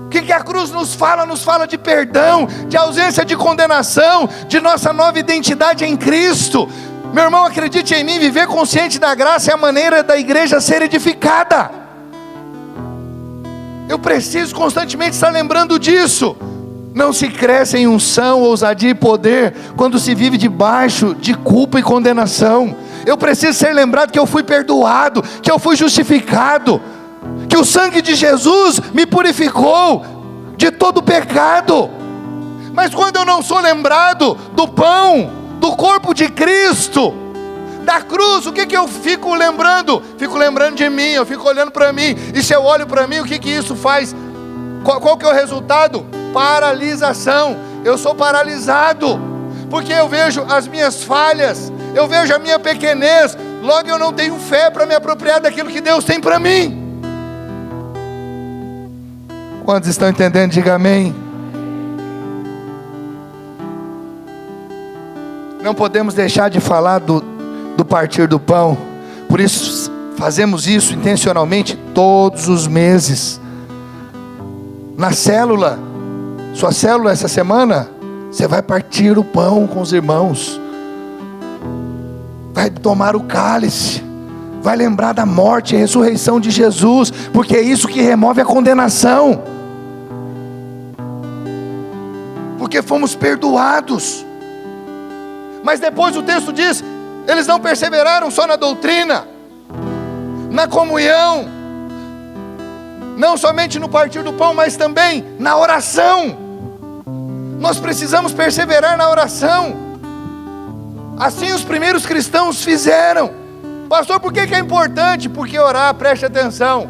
S1: O que a cruz nos fala? Nos fala de perdão, de ausência de condenação, de nossa nova identidade em Cristo. Meu irmão, acredite em mim, viver consciente da graça é a maneira da igreja ser edificada. Eu preciso constantemente estar lembrando disso. Não se cresce em unção, ousadia e poder quando se vive debaixo de culpa e condenação. Eu preciso ser lembrado que eu fui perdoado, que eu fui justificado, que o sangue de Jesus me purificou de todo pecado. Mas quando eu não sou lembrado do pão, do corpo de Cristo, da cruz, o que eu fico lembrando? Fico lembrando de mim, eu fico olhando para mim. E se eu olho para mim, o que isso faz? Qual que é o resultado? Paralisação. Eu sou paralisado, porque eu vejo as minhas falhas, eu vejo a minha pequenez. Logo eu não tenho fé para me apropriar daquilo que Deus tem para mim. Quantos estão entendendo? Diga amém. Não podemos deixar de falar do partir do pão. Por isso fazemos isso intencionalmente todos os meses. Na célula, sua célula essa semana, você vai partir o pão com os irmãos, vai tomar o cálice, vai lembrar da morte e ressurreição de Jesus, porque é isso que remove a condenação, porque fomos perdoados. Mas depois o texto diz, eles não perseveraram só na doutrina, na comunhão, não somente no partir do pão, mas também na oração. Nós precisamos perseverar na oração. Assim os primeiros cristãos fizeram. Pastor, por que é importante? Porque orar, preste atenção,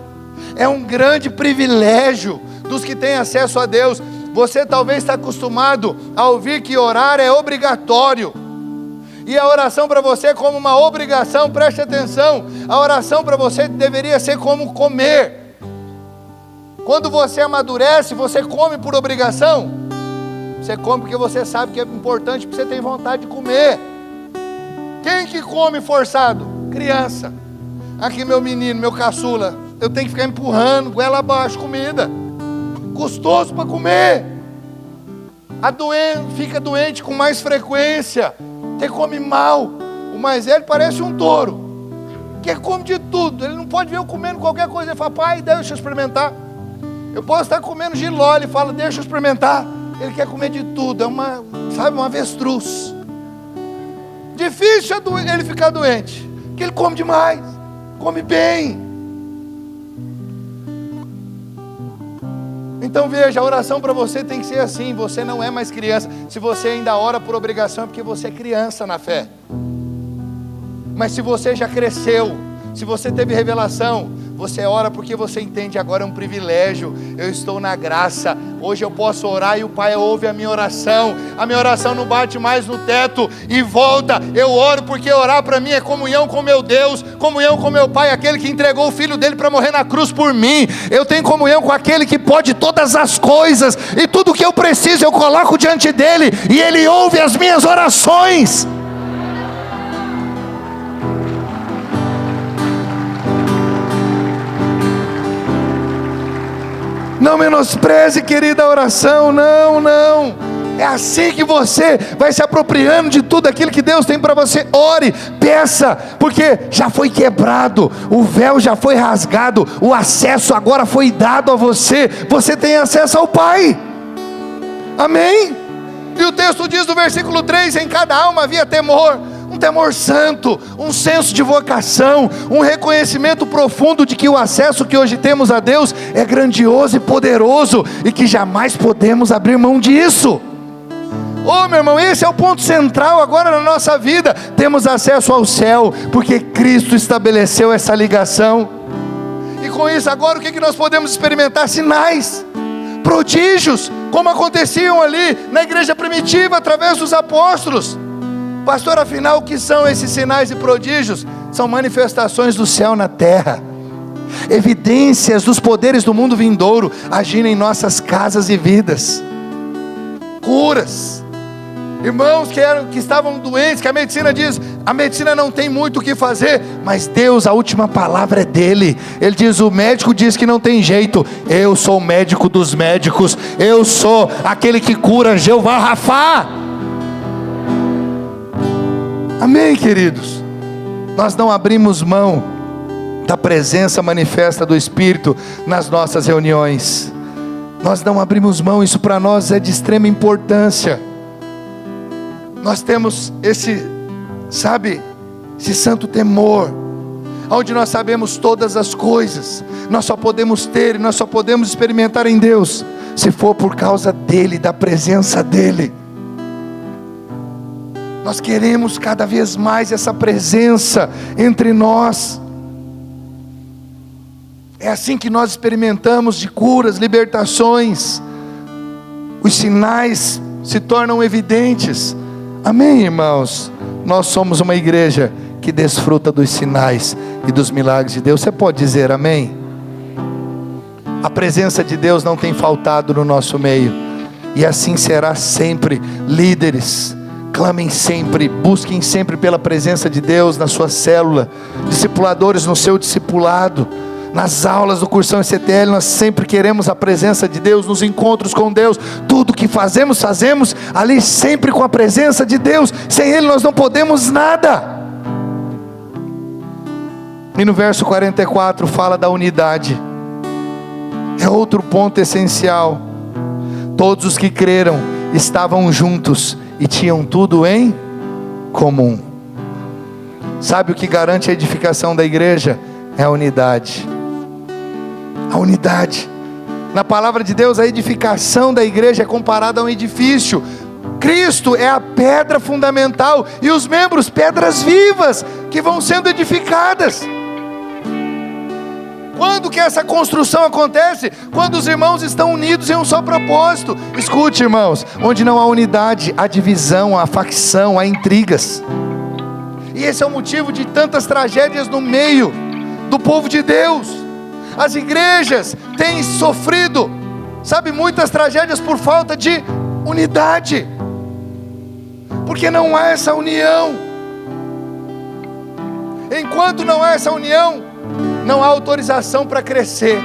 S1: é um grande privilégio dos que têm acesso a Deus. Você talvez está acostumado a ouvir que orar é obrigatório, e a oração para você é como uma obrigação. Preste atenção, a oração para você deveria ser como comer. Quando você amadurece, você come por obrigação? Você come porque você sabe que é importante, porque você tem vontade de comer. Quem que come forçado? Criança. Aqui meu menino, meu caçula, eu tenho que ficar empurrando, goela abaixo, comida. Custoso para comer. Fica doente com mais frequência. Até come mal. O mais velho parece um touro, que come de tudo. Ele não pode ver eu comendo qualquer coisa. Ele fala, pai, deixa eu experimentar. Eu posso estar comendo giló, ele fala, deixa eu experimentar. Ele quer comer de tudo, é um avestruz. Difícil ele ficar doente, porque ele come demais, come bem. Então veja, a oração para você tem que ser assim. Você não é mais criança. Se você ainda ora por obrigação, é porque você é criança na fé. Mas se você já cresceu, se você teve revelação, você ora porque você entende, agora é um privilégio, eu estou na graça, hoje eu posso orar e o Pai ouve a minha oração não bate mais no teto e volta. Eu oro porque orar para mim é comunhão com meu Deus, comunhão com meu Pai, aquele que entregou o Filho dele para morrer na cruz por mim. Eu tenho comunhão com aquele que pode todas as coisas, e tudo que eu preciso eu coloco diante dele, e ele ouve as minhas orações. Não menospreze, querida, a oração, não. É assim que você vai se apropriando de tudo aquilo que Deus tem para você. Ore, peça, porque já foi quebrado, o véu já foi rasgado, o acesso agora foi dado a você. Você tem acesso ao Pai. Amém? E o texto diz no versículo 3, em cada alma havia temor. Um temor santo, um senso de vocação, um reconhecimento profundo de que o acesso que hoje temos a Deus é grandioso e poderoso, e que jamais podemos abrir mão disso. Oh, meu irmão, esse é o ponto central agora na nossa vida. Temos acesso ao céu, porque Cristo estabeleceu essa ligação. E com isso agora o que nós podemos experimentar? Sinais, prodígios, como aconteciam ali na igreja primitiva, através dos apóstolos. Pastor, afinal, o que são esses sinais e prodígios? São manifestações do céu na terra, evidências dos poderes do mundo vindouro agindo em nossas casas e vidas. Curas, irmãos que estavam doentes, que a medicina diz, a medicina não tem muito o que fazer, mas Deus, a última palavra é dele. Ele diz, o médico diz que não tem jeito, eu sou o médico dos médicos, eu sou aquele que cura, Jeová Rafá. Amém, queridos? Nós não abrimos mão da presença manifesta do Espírito nas nossas reuniões. Nós não abrimos mão, isso para nós é de extrema importância. Nós temos esse santo temor, onde nós sabemos todas as coisas. Nós só podemos ter e nós só podemos experimentar em Deus, se for por causa dEle, da presença dEle. Nós queremos cada vez mais essa presença entre nós. É assim que nós experimentamos de curas, libertações. Os sinais se tornam evidentes. Amém, irmãos? Nós somos uma igreja que desfruta dos sinais e dos milagres de Deus. Você pode dizer amém? A presença de Deus não tem faltado no nosso meio, e assim será sempre. Líderes, clamem sempre, busquem sempre pela presença de Deus na sua célula. Discipuladores, no seu discipulado, nas aulas do Cursão ECTL, nós sempre queremos a presença de Deus, nos encontros com Deus. Tudo que fazemos ali sempre com a presença de Deus. Sem Ele nós não podemos nada. E no verso 44 fala da unidade. É outro ponto essencial. Todos os que creram estavam juntos e tinham tudo em comum. Sabe o que garante a edificação da igreja? É a unidade. A unidade. Na palavra de Deus, a edificação da igreja é comparada a um edifício. Cristo é a pedra fundamental e os membros, pedras vivas que vão sendo edificadas. Quando que essa construção acontece? Quando os irmãos estão unidos em um só propósito. Escute, irmãos, onde não há unidade, há divisão, há facção, há intrigas. E esse é o motivo de tantas tragédias no meio do povo de Deus. As igrejas têm sofrido, muitas tragédias por falta de unidade. Porque não há essa união. Enquanto não há essa união, não há autorização para crescer.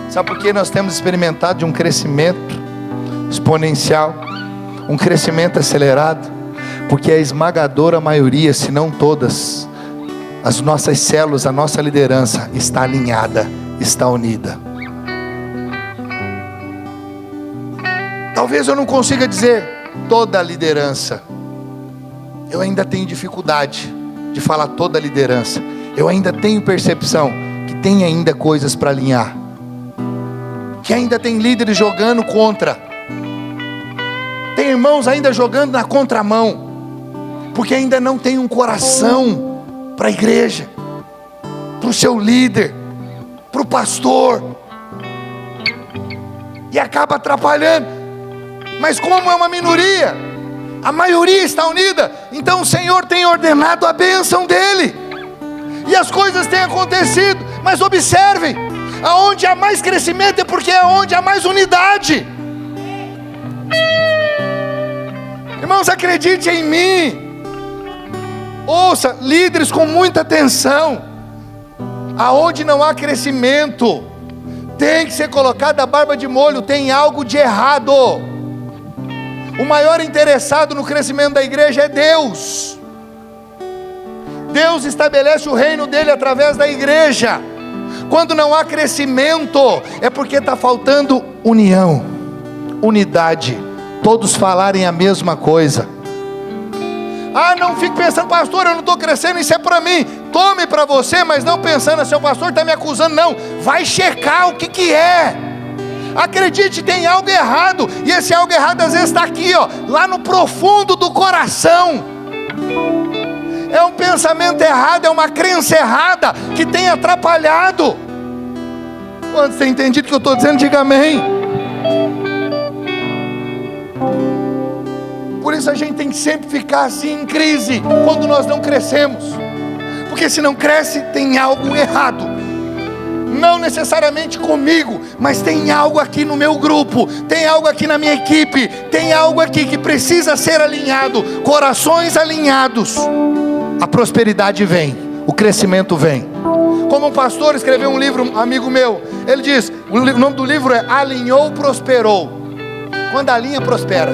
S1: Sabe por que nós temos experimentado de um crescimento exponencial, um crescimento acelerado? Porque a esmagadora maioria, se não todas, as nossas células, a nossa liderança está alinhada, está unida. Talvez eu não consiga dizer toda a liderança. Eu ainda tenho dificuldade de falar toda a liderança. Eu ainda tenho percepção que tem ainda coisas para alinhar, que ainda tem líderes jogando contra, tem irmãos ainda jogando na contramão, porque ainda não tem um coração para a igreja, para o seu líder, para o pastor, e acaba atrapalhando. Mas como é uma minoria, a maioria está unida, então o Senhor tem ordenado a bênção dele, e as coisas têm acontecido. Mas observem, aonde há mais crescimento é porque é onde há mais unidade. Irmãos, acredite em mim, ouça, líderes, com muita atenção. Aonde não há crescimento, tem que ser colocada a barba de molho, tem algo de errado. O maior interessado no crescimento da igreja é Deus. Deus estabelece o reino dele através da igreja. Quando não há crescimento, é porque está faltando união, unidade, todos falarem a mesma coisa. Não fique pensando, pastor, eu não estou crescendo, isso é para mim. Tome para você, mas não pensando, seu pastor está me acusando. Não, vai checar o que é. Acredite, tem algo errado, e esse algo errado às vezes está aqui, lá no profundo do coração. É um pensamento errado, é uma crença errada que tem atrapalhado. Quando você entende o que eu estou dizendo, diga amém. Por isso a gente tem que sempre ficar assim em crise quando nós não crescemos, porque se não cresce, tem algo errado. Não necessariamente comigo, mas tem algo aqui no meu grupo, tem algo aqui na minha equipe, tem algo aqui que precisa ser alinhado. Corações alinhados, a prosperidade vem, o crescimento vem. Como um pastor escreveu um livro, um amigo meu, ele diz, o nome do livro é Alinhou, Prosperou. Quando alinha, prospera.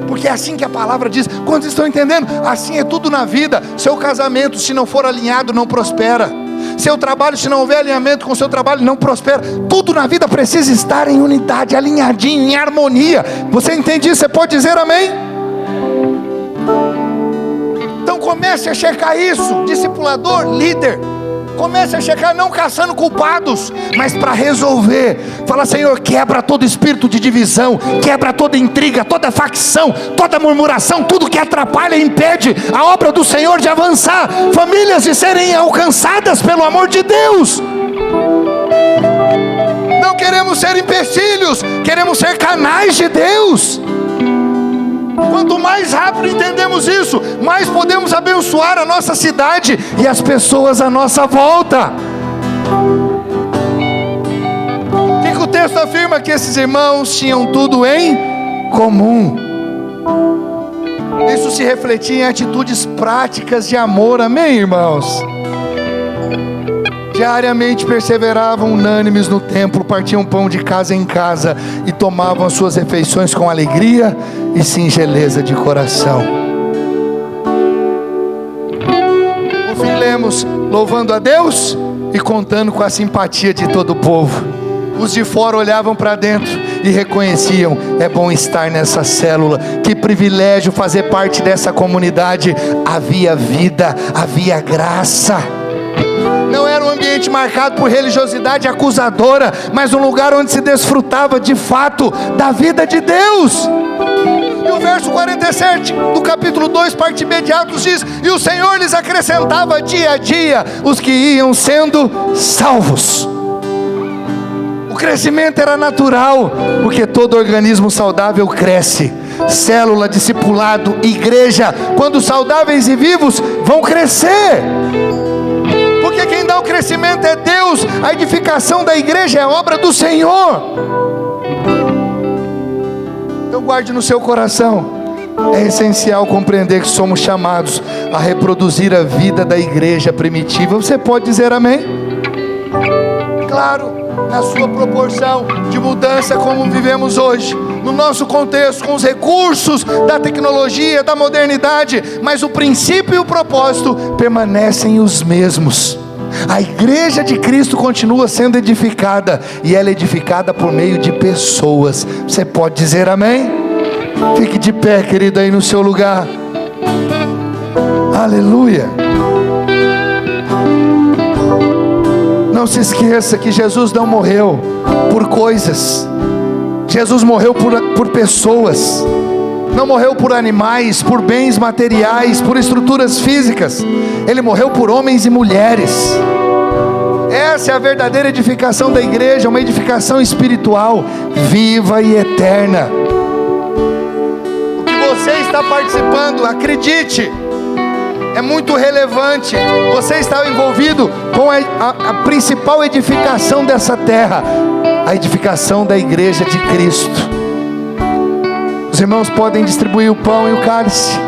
S1: Porque é assim que a palavra diz. Quantos estão entendendo? Assim é tudo na vida. Seu casamento, se não for alinhado, não prospera. Seu trabalho, se não houver alinhamento com o seu trabalho, não prospera. Tudo na vida precisa estar em unidade, alinhadinho, em harmonia. Você entende isso? Você pode dizer amém? Então comece a checar isso, discipulador, líder. Comece a checar, não caçando culpados, mas para resolver. Fala, Senhor, quebra todo espírito de divisão, quebra toda intriga, toda facção, toda murmuração, tudo que atrapalha e impede a obra do Senhor de avançar, famílias de serem alcançadas pelo amor de Deus. Não queremos ser empecilhos, queremos ser canais de Deus. Quanto mais rápido entendemos isso, mais podemos abençoar a nossa cidade e as pessoas à nossa volta. O que o texto afirma? Que esses irmãos tinham tudo em comum. Isso se refletia em atitudes práticas de amor, amém, irmãos? Diariamente perseveravam unânimes no templo, partiam pão de casa em casa e tomavam as suas refeições com alegria e singeleza de coração. Por fim lemos, louvando a Deus e contando com a simpatia de todo o povo. Os de fora olhavam para dentro e reconheciam, é bom estar nessa célula, que privilégio fazer parte dessa comunidade. Havia vida, havia graça. Não era um ambiente marcado por religiosidade acusadora, mas um lugar onde se desfrutava de fato da vida de Deus. E o verso 47 do capítulo 2, parte B de Atos diz, e o Senhor lhes acrescentava dia a dia os que iam sendo salvos. O crescimento era natural, porque todo organismo saudável cresce. Célula, discipulado, igreja, quando saudáveis e vivos, vão crescer. Porque quem dá o crescimento é Deus. A edificação da igreja é obra do Senhor. guarde no seu coração. É essencial compreender que somos chamados a reproduzir a vida da igreja primitiva. Você pode dizer amém? Claro, na sua proporção de mudança como vivemos hoje, no nosso contexto, com os recursos da tecnologia, da modernidade, mas o princípio e o propósito permanecem os mesmos. A igreja de Cristo continua sendo edificada, e ela é edificada por meio de pessoas. Você pode dizer amém? Fique de pé, querido, aí no seu lugar. Aleluia. Não se esqueça que Jesus não morreu por coisas. Jesus morreu por pessoas. Não morreu por animais, por bens materiais, por estruturas físicas. Ele morreu por homens e mulheres. Essa é a verdadeira edificação da igreja, uma edificação espiritual, viva e eterna. O que você está participando, acredite, é muito relevante. Você está envolvido com a principal edificação dessa terra, a edificação da igreja de Cristo. Os irmãos podem distribuir o pão e o cálice.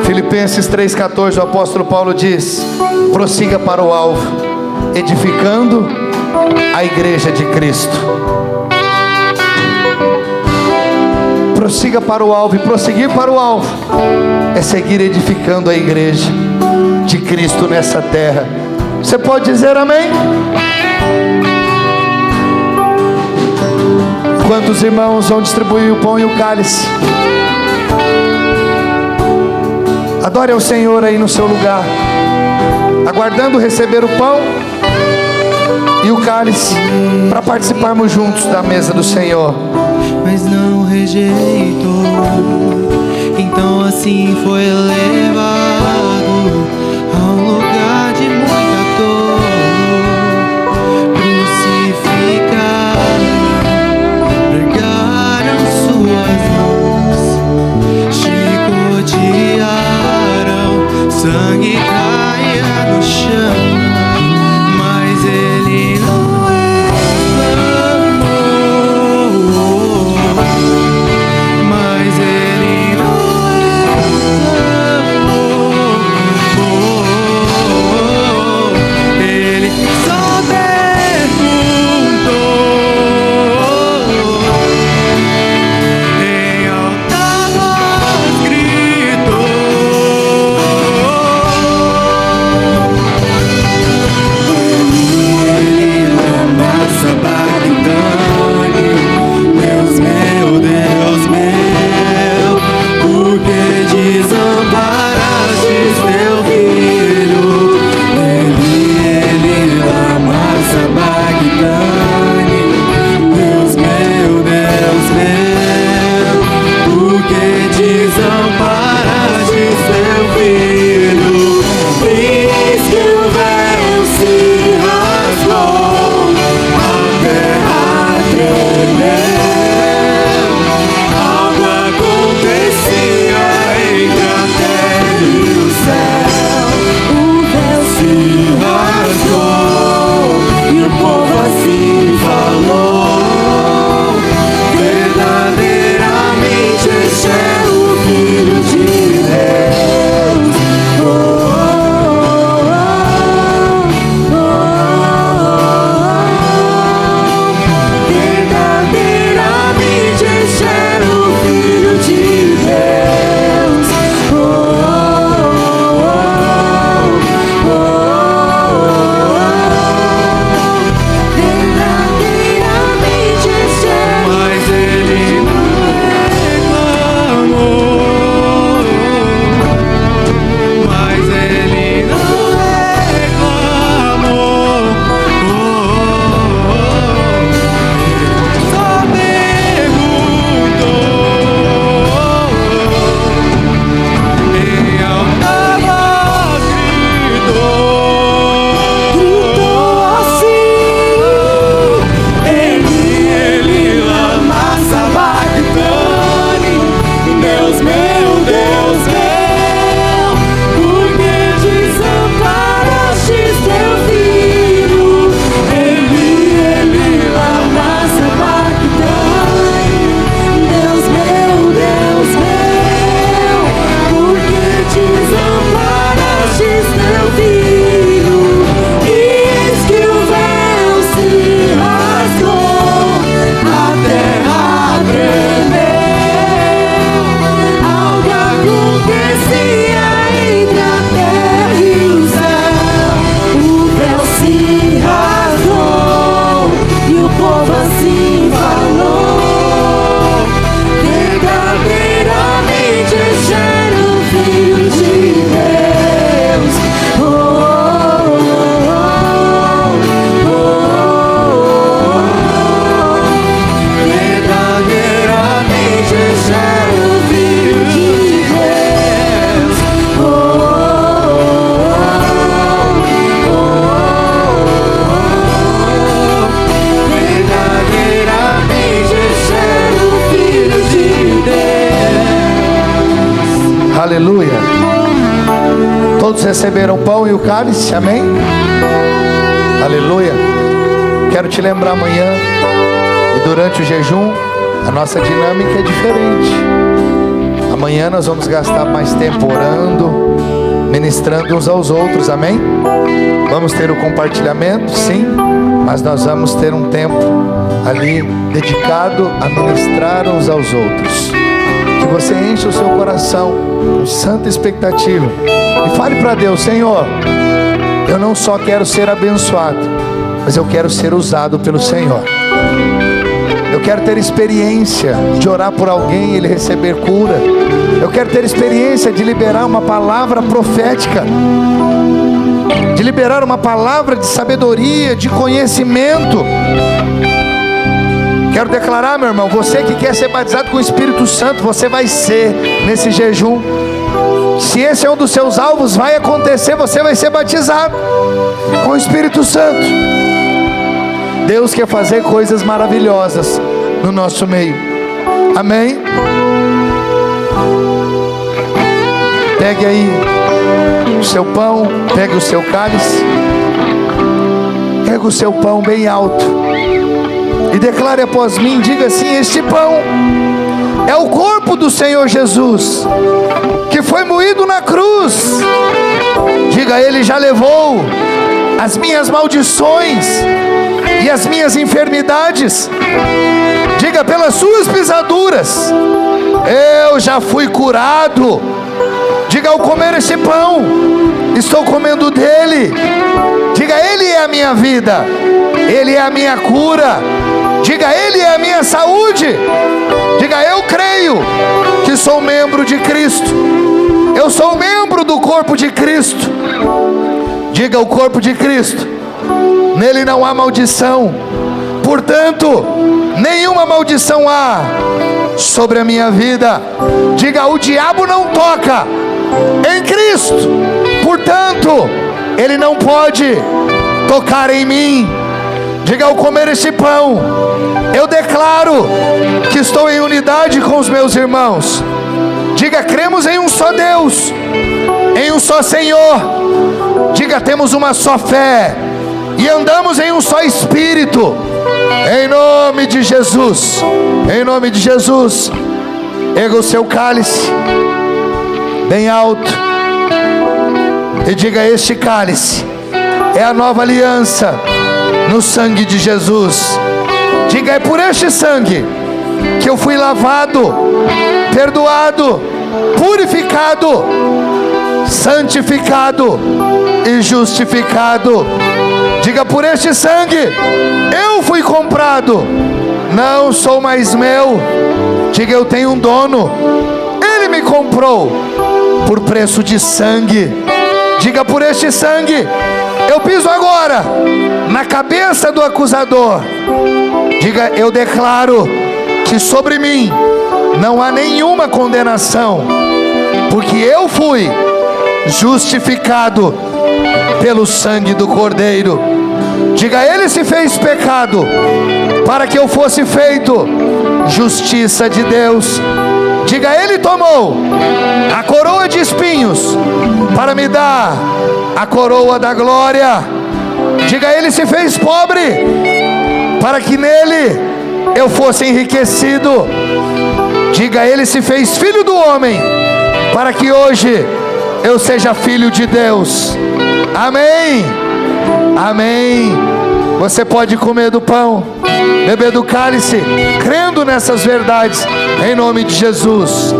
S1: Filipenses 3,14, o apóstolo Paulo diz: prossiga para o alvo, edificando a igreja de Cristo. Prossiga para o alvo, e prosseguir para o alvo é seguir edificando a igreja de Cristo nessa terra. Você pode dizer amém? Quantos irmãos vão distribuir o pão e o cálice? Adore ao Senhor aí no seu lugar, aguardando receber o pão e o cálice, para participarmos juntos da mesa do Senhor.
S2: Mas não rejeitou, então assim foi levado a um lugar de muita dor. Crucificaram, pregaram suas mãos, chicotearam, sangue caía no chão. Mas ele não reclamou, mas ele não reclamou, ele só perguntou em alta voz, gritou:
S1: Todos receberam o pão e o cálice, amém? Aleluia. Quero te lembrar amanhã e durante o jejum, a nossa dinâmica é diferente. Amanhã nós vamos gastar mais tempo orando, ministrando uns aos outros, amém? Vamos ter o compartilhamento, sim, mas nós vamos ter um tempo ali dedicado a ministrar uns aos outros. Que você enche o seu coração com santa expectativa e fale para Deus: Senhor, eu não só quero ser abençoado, mas eu quero ser usado pelo Senhor. Eu quero ter experiência de orar por alguém e ele receber cura. Eu quero ter experiência de liberar uma palavra profética, de liberar uma palavra de sabedoria, de conhecimento. Quero declarar, meu irmão, você que quer ser batizado com o Espírito Santo, você vai ser nesse jejum. Se esse é um dos seus alvos, vai acontecer, você vai ser batizado com o Espírito Santo. Deus quer fazer coisas maravilhosas no nosso meio, amém? Pegue aí o seu pão, pegue o seu cálice, pegue o seu pão bem alto e declare após mim, diga assim: este pão é o corpo do Senhor Jesus, que foi moído na cruz. Diga: ele já levou as minhas maldições e as minhas enfermidades. Diga: pelas suas pisaduras eu já fui curado. Diga: ao comer este pão, estou comendo dele. Diga: ele é a minha vida, ele é a minha cura. Diga: ele é a minha saúde. Diga: eu creio que sou membro de Cristo, eu sou membro do corpo de Cristo. Diga: o corpo de Cristo, nele não há maldição, portanto nenhuma maldição há sobre a minha vida. Diga: o diabo não toca em Cristo, portanto ele não pode tocar em mim. Diga: ao comer este pão, eu declaro que estou em unidade com os meus irmãos. Diga: cremos em um só Deus, em um só Senhor. Diga: temos uma só fé e andamos em um só Espírito. Em nome de Jesus, em nome de Jesus. Erga o seu cálice bem alto e diga: este cálice é a nova aliança no sangue de Jesus. Diga: é por este sangue que eu fui lavado, perdoado, purificado, santificado e justificado. Diga: por este sangue eu fui comprado, não sou mais meu. Diga: eu tenho um dono, ele me comprou por preço de sangue. Diga: por este sangue eu piso agora na cabeça do acusador. Diga: eu declaro que sobre mim não há nenhuma condenação, porque eu fui justificado pelo sangue do Cordeiro. Diga: ele se fez pecado para que eu fosse feito justiça de Deus. Diga: ele tomou a coroa de espinhos para me dar a coroa da glória. Diga: ele se fez pobre para que nele eu fosse enriquecido. Diga: ele se fez filho do homem para que hoje eu seja filho de Deus. Amém, amém. Você pode comer do pão, beber do cálice, crendo nessas verdades, em nome de Jesus.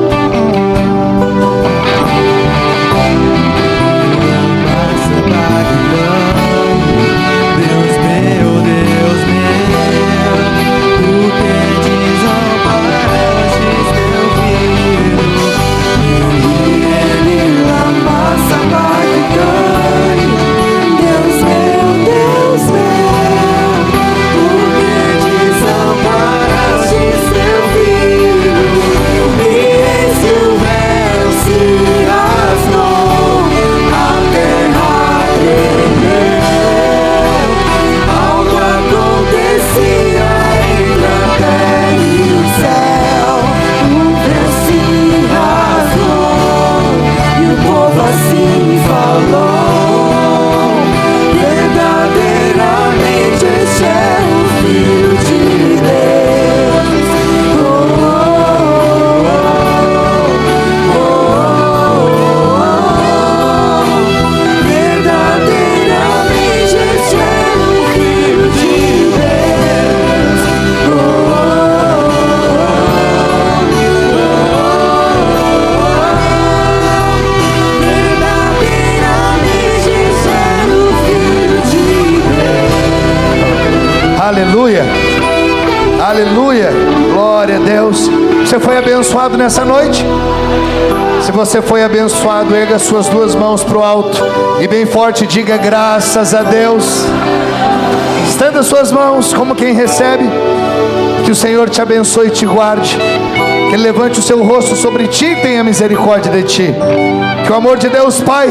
S2: Assim Shalom, verdadeiramente esse é o Filho de Deus. Verdadeiramente esse é o Filho de Deus.
S1: Aleluia, aleluia, glória a Deus. Você foi abençoado nessa noite? Se você foi abençoado, erga suas duas mãos para o alto e bem forte diga graças a Deus. Estenda suas mãos como quem recebe. Que o Senhor te abençoe e te guarde, que Ele levante o seu rosto sobre ti e tenha misericórdia de ti. Que o amor de Deus Pai,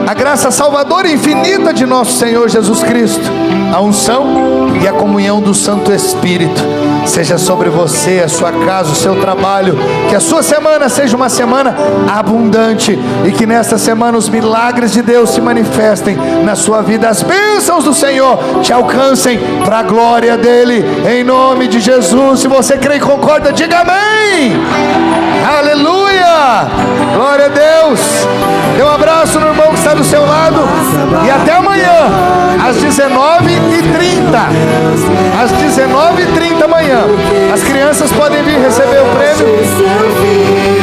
S1: a graça salvadora e infinita de nosso Senhor Jesus Cristo, a unção e a comunhão do Santo Espírito seja sobre você, a sua casa, o seu trabalho. Que a sua semana seja uma semana abundante e que nesta semana os milagres de Deus se manifestem na sua vida. As bênçãos do Senhor te alcancem para a glória dEle, em nome de Jesus. Se você crê e concorda, diga amém. Aleluia, glória a Deus. Dê um abraço no irmão que está do seu lado e até amanhã às 19h30. Às 19h30 amanhã. As crianças podem vir receber o prêmio.